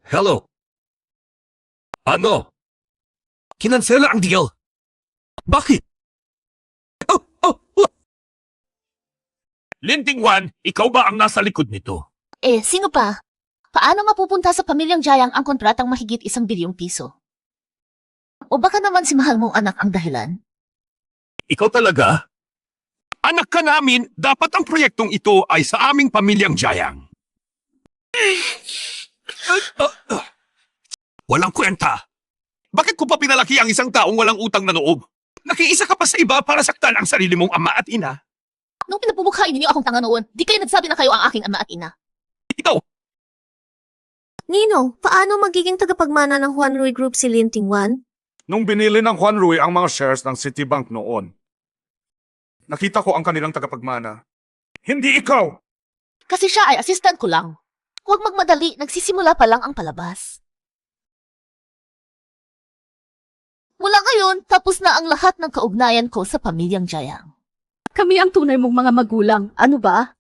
Hello? Ano? Kinansela ang deal. Bakit? Lintingwan, ikaw ba ang nasa likod nito? Sino pa? Paano mapupunta sa pamilyang Jayang ang kontratang mahigit 1 bilyong piso? O baka naman si mahal mong anak ang dahilan? Ikaw talaga? Anak ka namin, dapat ang proyektong ito ay sa aming pamilyang Jayang. Walang kwenta. Bakit ko pa pinalaki ang isang taong walang utang na loob? Nakiisa ka pa sa iba para saktan ang sarili mong ama at ina. Nung pinapumukhain ninyo akong tanga noon, di kayo nagsabi na kayo ang aking ama at ina. Ikaw, Ninong, paano magiging tagapagmana ng Juan Rui Group si Lin Tingwan? Nung binili ng Juan Rui ang mga shares ng Citibank noon, nakita ko ang kanilang tagapagmana. Hindi ikaw! Kasi siya ay assistant ko lang. Huwag magmadali, nagsisimula pa lang ang palabas. Mula ngayon, tapos na ang lahat ng kaugnayan ko sa pamilyang Jayang. Kami ang tunay mong mga magulang. Ano ba?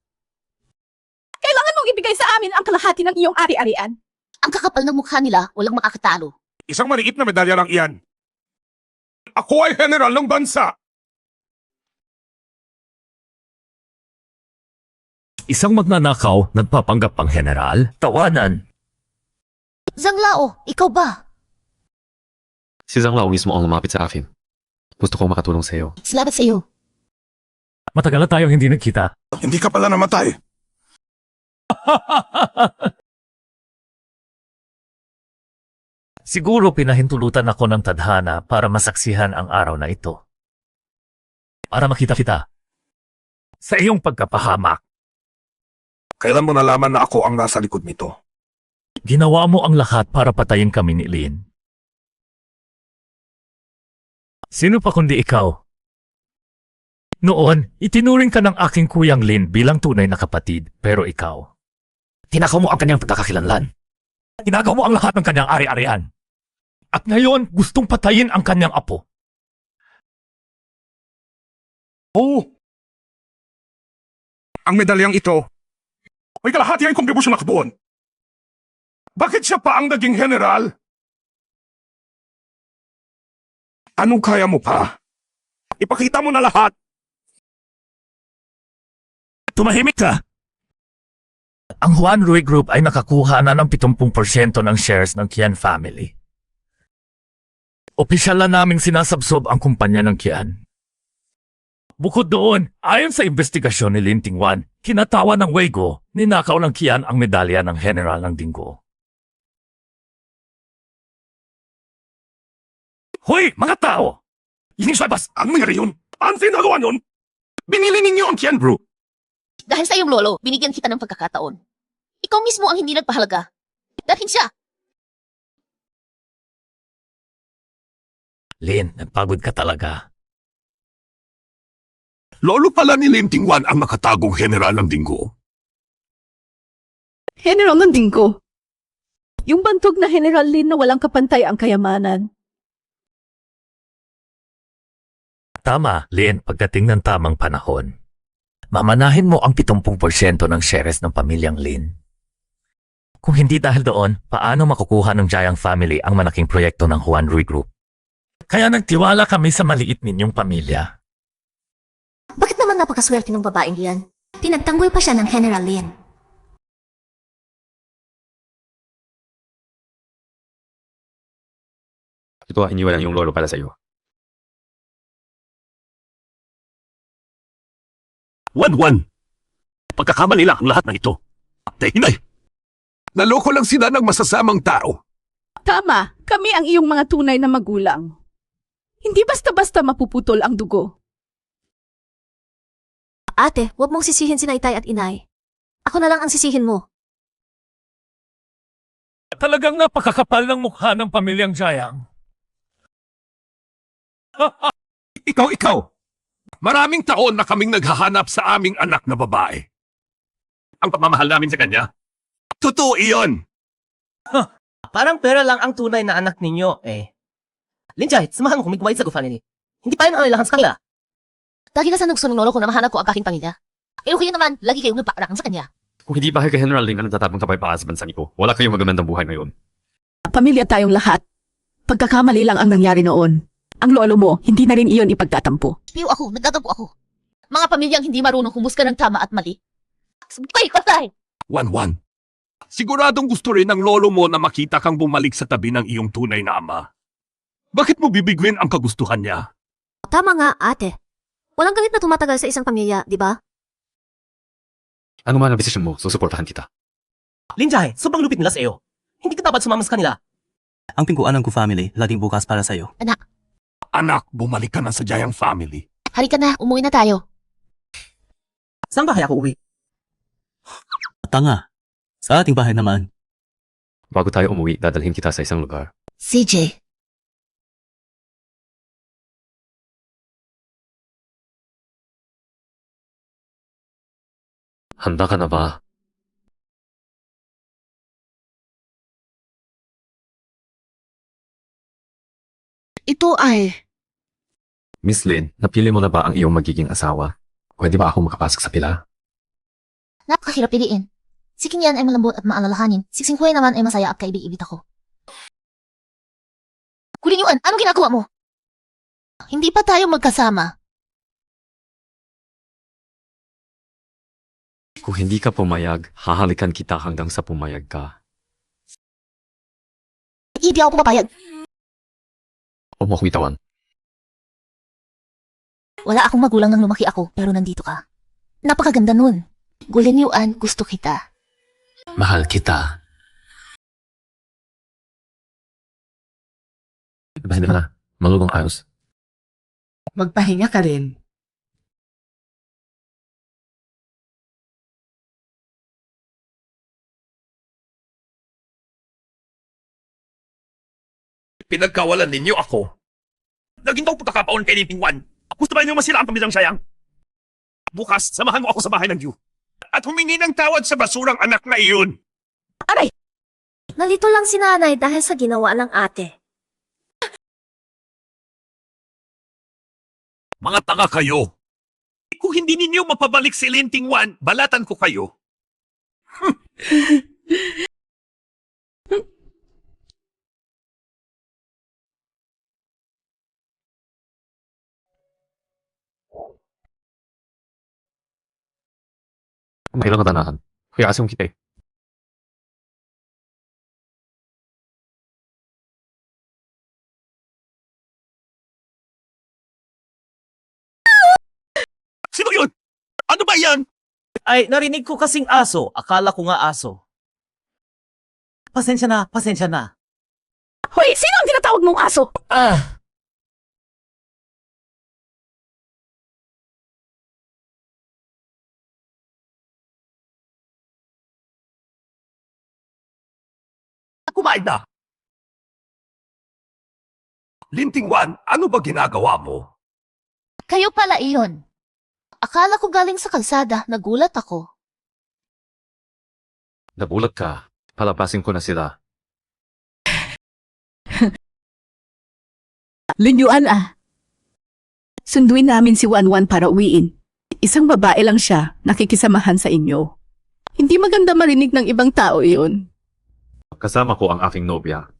Kailangan mong ibigay sa amin ang kalahati ng iyong ari-arian. Ang kakapal ng mukha nila, walang makakatalo. Isang maliit na medalya lang iyan. Ako ay general ng bansa! isang magnanakaw nagpapanggap pang general? Tawanan. Zanglao, ikaw ba? Si Zhang Lao mismo ang lumapit sa akin. Gusto kong makatulong sa iyo. Salamat sa iyo. Matagal na tayong hindi nagkita. Hindi ka pala namatay. Siguro pinahintulutan ako ng tadhana para masaksihan ang araw na ito. Para makita kita sa iyong pagkapahamak. Kailan mo nalaman na ako ang nasa likod nito? Ginawa mo ang lahat para patayin kami ni Lin. Sino pa kundi ikaw? Noon, itinuring ka ng aking kuyang Lin bilang tunay na kapatid, pero ikaw, tinakaw mo ang kanyang pagkakakilanlan. Tinagaw mo ang lahat ng kanyang ari-arian. At ngayon, gustong patayin ang kanyang apo. Oh! Ang medalyang ito, may kalahati ay kontribusyon ako doon. Bakit siya pa ang naging general? Anong kaya mo pa? Ipakita mo na lahat. Tumahimik ka! Ang Juan Rui Group ay nakakuha na ng 70% ng shares ng Qian family. Opisyal na naming sinasabsob ang kumpanya ng Qian. Bukod doon, ayon sa investigasyon ni Lin Tingwan, kinatawa ng Weigo, ninakaw ng Qian ang medalya ng general ng Dinggo. Hoy, mga tao! Inisabas, ang nangyari yun? Ang sinagawa yun? Binili ninyo ang Qian Group. Dahil sa iyong lolo, binigyan kita ng pagkakataon. Ikaw mismo ang hindi nagpahalaga. Dalhin siya. Lin, nagpagod ka talaga. Lolo pala ni Lin Tingwan ang nakatagong general ng Dinggo. General ng Dinggo. Yung bantog na General Lin na walang kapantay ang kayamanan. Tama, Lin, pagdating ng tamang panahon. Mamanahin mo ang 70% ng shares ng pamilyang Lin. Kung hindi dahil doon, paano makukuha ng Jayang family ang malaking proyekto ng Juan Rui Group? Kaya nagtiwala kami sa maliit ninyong pamilya. Bakit naman napakaswerte ng babaeng yan? Pinagtanggol pa siya ng General Lin. Ito ang iniwan ng iyong lolo para sa iyo. Wan-wan. Pagkakamali lang ang lahat ng ito. Hinay. Naloko lang sila ng masasamang tao. Tama, kami ang iyong mga tunay na magulang. Hindi basta-basta mapuputol ang dugo. Ate, huwag mong sisihin si Itay at Inay. Ako na lang ang sisihin mo. Talagang napakakapal ng mukha ng pamilyang Jayang. Ikaw. Maraming taon na kaming naghahanap sa aming anak na babae. Ang pamamahal namin sa kanya. Totoo iyon. Parang pera lang ang tunay na anak ninyo, eh. Linjay, samahan mo kung may gumalit sa family. Hindi pa yun ang kailangan sa kanila. Dahil na sa nagsunod ng lolo ko na mahanap ko ang aking pamilya. Eh, kayo naman, lagi kayong nagpaarang sa kanya. Kung hindi ba kay General Ling ang nagtatabang kapayapaan sa bansa niyo, wala kayong magandang buhay ngayon. Pamilya tayong lahat. Pagkakamali lang ang nangyari noon. Ang lolo mo, hindi na rin iyon ipagtatampo. Piyo ako, nagtatampo ako. Mga pamilyang hindi marunong humusga ng tama at mali. Sabay, patay! Wan-wan. Siguradong gusto rin ng lolo mo na makita kang bumalik sa tabi ng iyong tunay na ama. Bakit mo bibigwin ang kagustuhan niya? Tama nga, ate. Walang galit na tumatagal sa isang pamilya, di ba? Ano man ang desisyon mo, susuportahan kita. Linjay, sobrang lupit nila sa iyo. Hindi ka dapat sumama sa kanila. Ang pingkuanan ko family, laging bukas para sa'yo. Anak, bumalik ka na sa Jayang family. Halika na, umuwi na tayo. Saan ba kaya ako uwi? Tanga. Sa ating bahay naman. Bago tayo umuwi, dadalhin kita sa isang lugar. CJ. Handa ka na ba? Ito ay... Miss Lin, napili mo na ba ang iyong magiging asawa? Pwede ba ako makapasok sa pila? Napakahirap piliin. Si Kinyan ay malambot at maalalahanin. Si Xinghui naman ay masaya at kaibig-ibig ako. Kulinyuan, anong ginagawa mo? Hindi pa tayo magkasama. Kung hindi ka pumayag, hahalikan kita hanggang sa pumayag ka. Hindi ako pumapayag. Huwag mo akong itawan. Wala akong magulang nang lumaki ako, pero nandito ka. Napakaganda nun. Gulinyuan, gusto kita. Mahal kita. Bahin na. Malugong ayos. Magpahinga ka rin. Pinagkawalan ninyo ako. Naging daw pagkakapaon kay Tingwan. Gusto ba ninyo masira ang pamilyang Jayang? Bukas, samahan mo ako sa bahay ng Yu. At humingi ng tawad sa basurang anak na iyon. Nalito lang si nanay dahil sa ginawa ng ate. Mga tanga kayo. Kung hindi ninyo mapabalik si Lin Tingwan, balatan ko kayo. Mahirang katanahan. Kaya kasi kong kita eh. Sino yun? Ano ba yan? Ay, narinig ko kasing aso. Akala ko nga aso. Pasensya na, pasensya na. Hoy, sino ang tinatawag mong aso? Kumain na. Lin Tingwan, ano ba ginagawa mo? Kayo pala iyon. Akala ko galing sa kalsada, nagulat ako. Nabulat ka. Palabasin ko na sila. Linyuan ah. Sunduin namin si Wanwan para uwiin. Isang babae lang siya, nakikisamahan sa inyo. Hindi maganda marinig ng ibang tao iyon. Kasama ko ang aking nobya.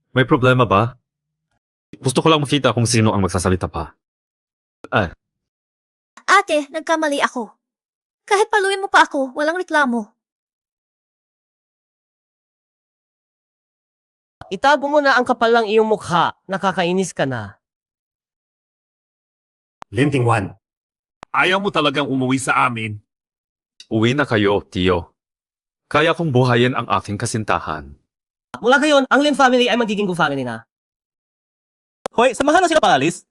May problema ba? Gusto ko lang makita kung sino ang magsasalita pa. Ate, nagkamali ako. Kahit paluin mo pa ako, walang reklamo. Itago mo na ang kapal ng iyong mukha. Nakakainis ka na. Lin Tingwan, Ayaw mo talagang umuwi sa amin. Uwi na kayo, Tio. Kaya kong buhayin ang aking kasintahan. Mula ngayon, ang Lin family ay magiging Gu family na. Hoy, samahan na sila paalis.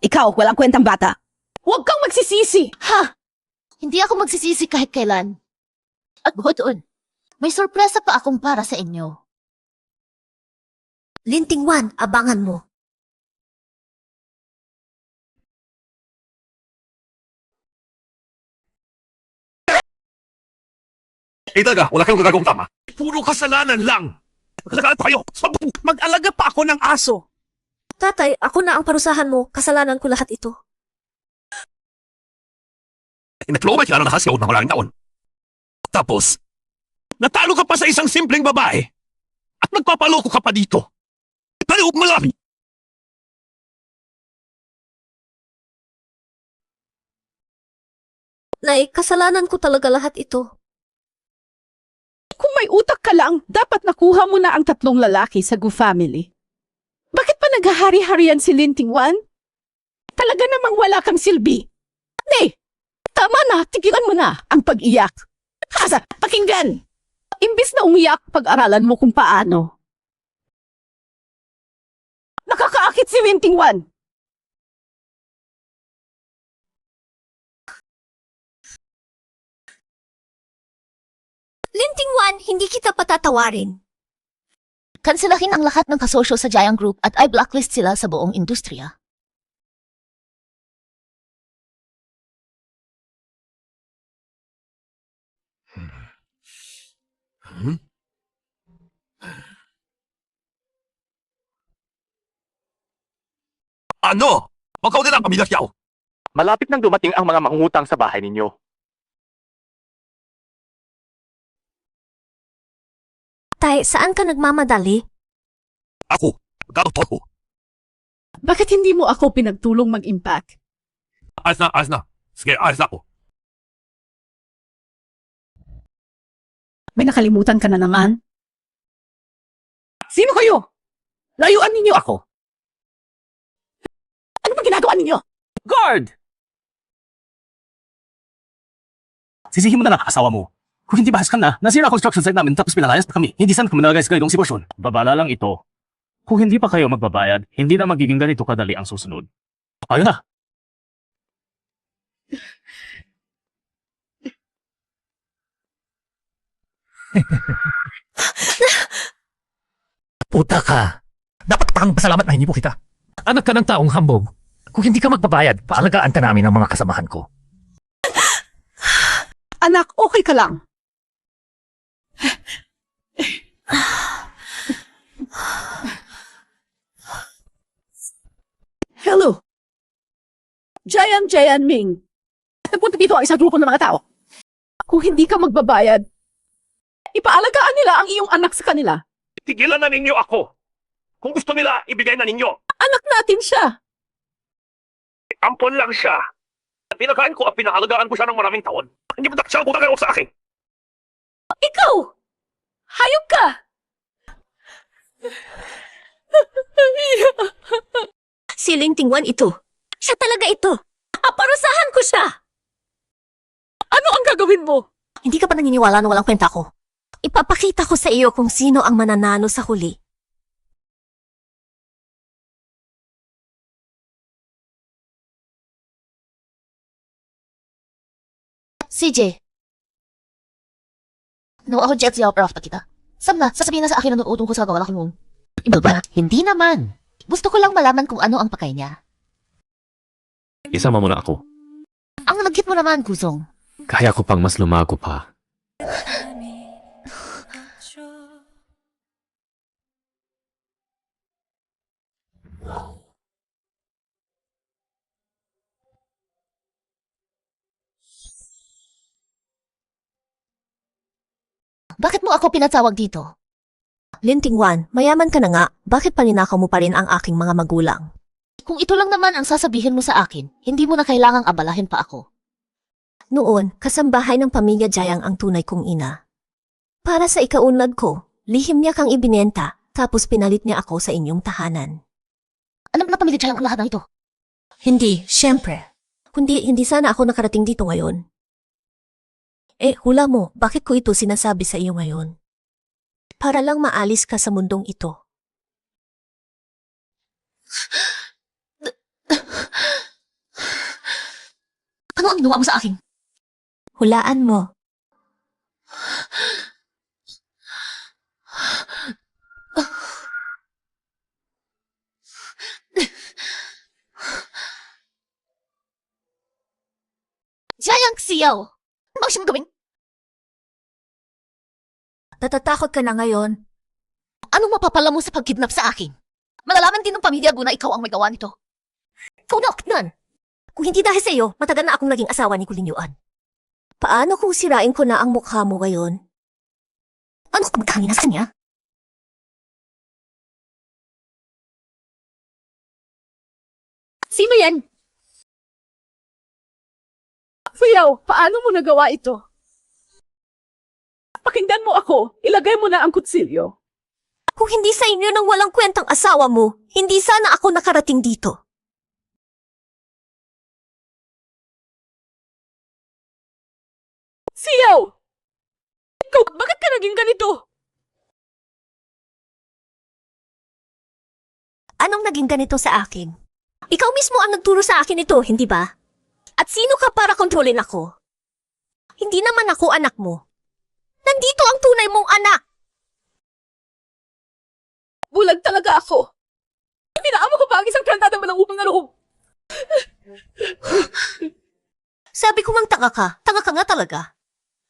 Ikaw, walang kwentang bata. Huwag kang magsisisi. Ha! Hindi ako magsisisi kahit kailan. At bukod doon, may sorpresa pa akong para sa inyo. Lintingwan, abangan mo. Talaga, wala kang gagawang tama. Puro kasalanan lang. Kasalanan tayo. Mag-alaga pa ako ng aso. Tatay, ako na ang parusahan mo. Kasalanan ko lahat ito. Natulungan kita ng nakasayaw ng maraming taon. Tapos, natalo ka pa sa isang simpleng babae. At nagpapaloko ka pa dito. Tayo, malami. Nay, kasalanan ko talaga lahat ito. Kung may utak ka lang, dapat nakuha mo na ang 3 lalaki sa Gu family. Bakit pa naghahari-harian si Lintingwan? Talaga namang wala kang silbi. Nay, tama na, tigilan mo na ang pag-iyak. Asa, pakinggan! Imbis na umiyak, pag-aralan mo kung paano. Nakakaakit si Lintingwan. Lintingwan, hindi kita patatawarin. Kansilahin ang lahat ng kasosyo sa Giant Group at i-blacklist sila sa buong industriya. Ano? Makaw din ang pamilya Xiao. Malapit nang dumating ang mga mangungutang sa bahay ninyo. Tay, saan ka nagmamadali? Ako, magkatotoo. Bakit hindi mo ako pinagtulong mag-impact? Ayos na. Sige, ayos na ako. May nakalimutan ka na naman? Sino kayo? Layuan ninyo ako. Ano bang ginagawa ninyo? Guard! Sisihin mo na lang asawa mo. Kung hindi bahas ka na, nasira ang construction site namin tapos pinalayas pa kami. Hindi sana kami nalagay sa ganitong sitwasyon. Babala lang ito. Kung hindi pa kayo magbabayad, hindi na magiging ganito kadali ang susunod. Ayun na. Puta ka. Dapat kang pasalamat na hindi po kita. Anak ka ng taong hambog. Kung hindi ka magbabayad, paalagaan ka namin ng mga kasamahan ko. Anak, okay ka lang. Hello. Jayan Ming. Nagpunta dito ang isang grupo ng mga tao. Kung hindi ka magbabayad, ipaalagaan nila ang iyong anak sa kanila. Tigilan na ninyo ako. Kung gusto nila, ibigay na ninyo. Anak natin siya. Ampon lang siya. Pinakain ko at pinahalagaan ko siya ng maraming taon. Hindi mo siya ang sa akin. Ikaw! Hayop ka! Si Lintingwan ito. Siya talaga ito. Aparusahan ko siya! Ano ang gagawin mo? Hindi ka pa naniniwala na walang kwenta ko. Ipapakita ko sa iyo kung sino ang mananalo sa huli. CJ. No, ako jet siya prof pa kita. Sam na, sasabihin na sa akin na noon ko sa gawa laki mong. Ibalba, hindi naman. Gusto ko lang malaman kung ano ang pakay niya. Isama mo na ako. Ang lagkit mo naman, Kusong. Kaya ko pang mas lumago pa. Bakit mo ako pinatawag dito? Lintingwan, mayaman ka na nga. Bakit paninakaw mo pa rin ang aking mga magulang? Kung ito lang naman ang sasabihin mo sa akin, hindi mo na kailangang abalahin pa ako. Noon, kasambahay ng pamilya Jayang ang tunay kong ina. Para sa ikaunlad ko, lihim niya kang ibinenta, tapos pinalit niya ako sa inyong tahanan. Alam na pamilya Jayang ang lahat ng ito. Hindi, syempre. Kundi hindi sana ako nakarating dito ngayon. Hula mo, bakit ko ito sinasabi sa iyo ngayon? Para lang maalis ka sa mundong ito. Ano ang ginawa mo sa akin? Hulaan mo. Jayang siyaw! Ano ba gusto mong gawin? Natatakot ka na ngayon. Anong mapapala mo sa pagkidnap sa akin? Malalaman din ng pamilya mo na ikaw ang may gawa nito. Ikaw na, Oknan. Kung hindi dahil sa iyo, matagal na akong naging asawa ni Kulinyuan. Paano kung sirain ko na ang mukha mo ngayon? Ano ka magkangina sa kanya? Sino yan? Siyaw, paano mo nagawa ito? Pakinggan mo ako. Ilagay mo na ang kutsilyo. Kung hindi sa inyo nang walang kwentang asawa mo, hindi sana ako nakarating dito. Siyaw! Ikaw, bakit ka naging ganito? Anong naging ganito sa akin? Ikaw mismo ang nagturo sa akin ito, hindi ba? At sino ka para kontrolin ako? Hindi naman ako anak mo. Nandito ang tunay mong anak! Bulag talaga ako. Pinaamo ko pa ang isang plantada mo ng upang na loob. Sabi ko mang tanga ka nga talaga.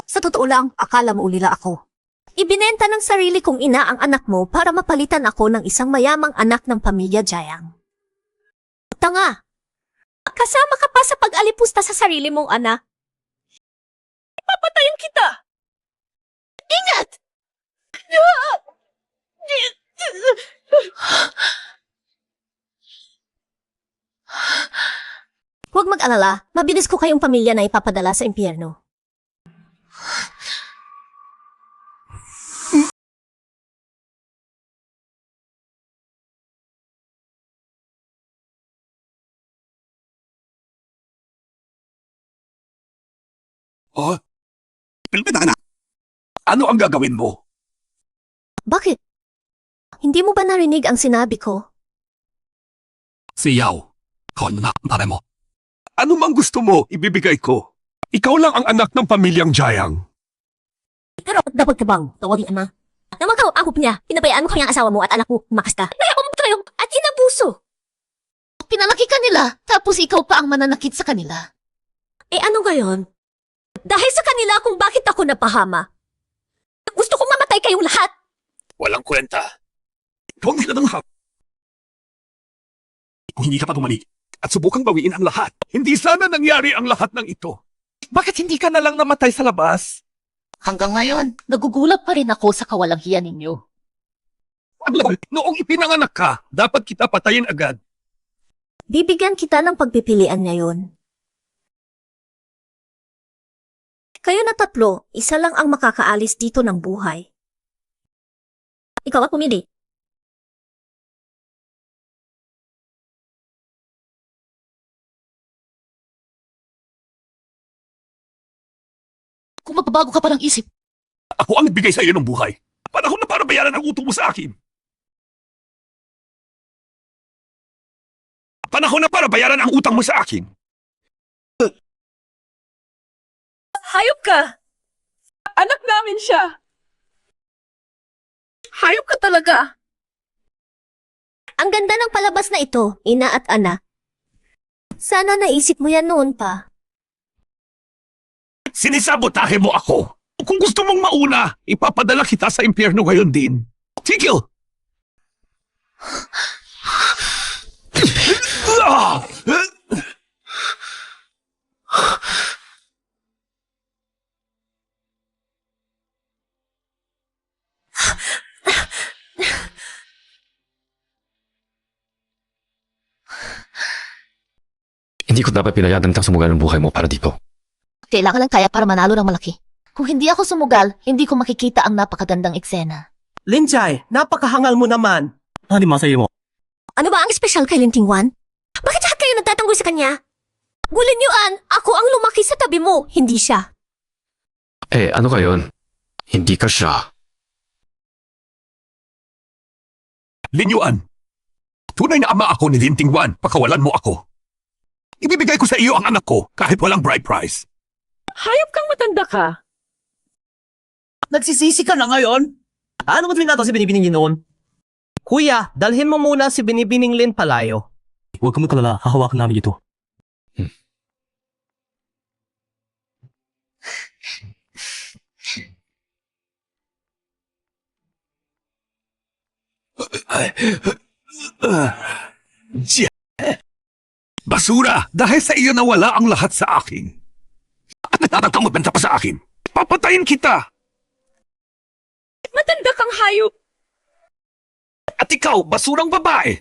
Sa totoo lang, akala mo ulila ako. Ibinenta ng sarili kong ina ang anak mo para mapalitan ako ng isang mayamang anak ng pamilya Jayang. Tanga! Kasama ka pa sa pag-alipusta sa sarili mong anak. Papatayin kita! Ingat! Huwag mag-alala, mabilis ko kayong pamilya na ipapadala sa impyerno. Oh, Pilipina na. Ano ang gagawin mo? Bakit? Hindi mo ba narinig ang sinabi ko? Si Yao, kung na pare mo. Ano mang gusto mo, ibibigay ko. Ikaw lang ang anak ng pamilyang Jayang. Pero dapat ka bang tawagin ama? Naman ka, ang niya, pinabayaan mo kami ang asawa mo at anak mo, umakas ka. Kaya ako magtayo at inabuso. Pinalaki ka nila, tapos ikaw pa ang mananakit sa kanila. Ano gayon? Dahil sa kanila kung bakit ako napahama. Gusto kong mamatay kayong lahat. Walang kwenta. Ikaw ang nilalang hap. Kung hindi ka pa bumalik at subukang bawiin ang lahat, hindi sana nangyari ang lahat ng ito. Bakit hindi ka na lang namatay sa labas? Hanggang ngayon, nagugulat pa rin ako sa kawalang hiya ninyo. Noong ipinanganak ka, dapat kita patayin agad. Bibigyan kita ng pagpipilian ngayon. Kayo na tatlo, isa lang ang makakaalis dito ng buhay. Ikaw ang pumili. Kung magbabago ka pa ng isip, Ako ang nagbigay sa iyo ng buhay. Panahon na para bayaran ang utang mo sa akin. Panahon na para bayaran ang utang mo sa akin. Hayop ka! Anak namin siya! Hayop ka talaga! Ang ganda ng palabas na ito, ina at anak. Sana naisip mo yan noon pa. Sinisabotahe mo ako. Kung gusto mong mauna, ipapadala kita sa impyerno ngayon din. Tigil! Hindi ko dapat pinayagan kang sumugal ng buhay mo para dito. kailangan lang kaya para manalo ng malaki. Kung hindi ako sumugal, hindi ko makikita ang napakagandang eksena. Linjay, napakahangal mo naman. Ano masaya mo? Ano ba ang espesyal kay Linting Wan? Bakit lahat kayo nagtatanggol sa kanya? Gulinyuan, ako ang lumaki sa tabi mo, hindi siya. Eh, ano ka yun? Hindi ka siya. Linyuan, tunay na ama ako ni Linting Wan, pakawalan mo ako. Ibibigay ko sa iyo ang anak ko kahit walang bride price. Hayop kang matanda ka. Nagsisisi ka na ngayon? Ano mo nato si Binibining noon? Kuya, dalhin mo muna si Binibining Lin palayo. Huwag ka magkalala, hahawakan namin ito. Basura! Dahil sa iyo nawala ang lahat sa akin. At nagtatang kang magbenta pa sa akin. Papatayin kita! Matanda kang hayop. At ikaw, basurang babae!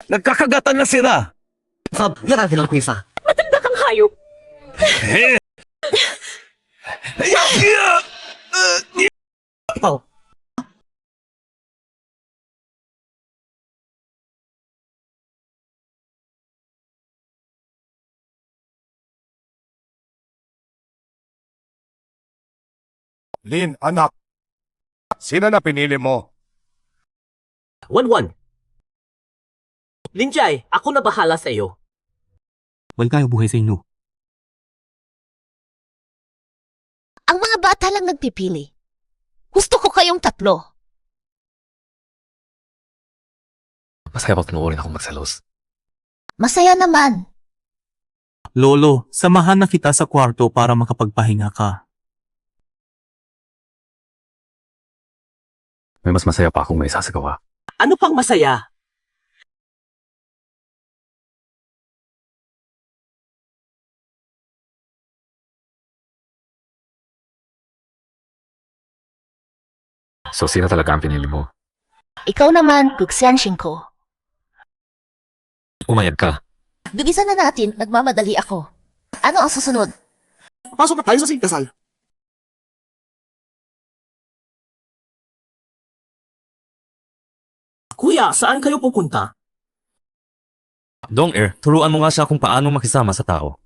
Nagkakagatan na sila! Grabe ng pisa. Matanda kang hayop. Eh! Ikaw, Lin, anak. Sino na pinili mo? 1-1. Linjay, ako na bahala sa iyo. Wal kayo buhay sa inyo. Ang mga bata lang nagpipili. Gusto ko kayong tatlo. Masaya ba panoorin akong magselos? Masaya naman. Lolo, samahan na kita sa kwarto para makapagpahinga ka. May mas masaya pa akong may isasagawa. Ano pang masaya? So, sino talaga ang pinili mo? Ikaw naman, Guxianshin ko. Umayag ka. Bilisan na natin, nagmamadali ako. Ano ang susunod? Pasok na tayo sa kasal. Kuya, saan kayo pupunta? Dong turuan mo nga siya kung paano makisama sa tao.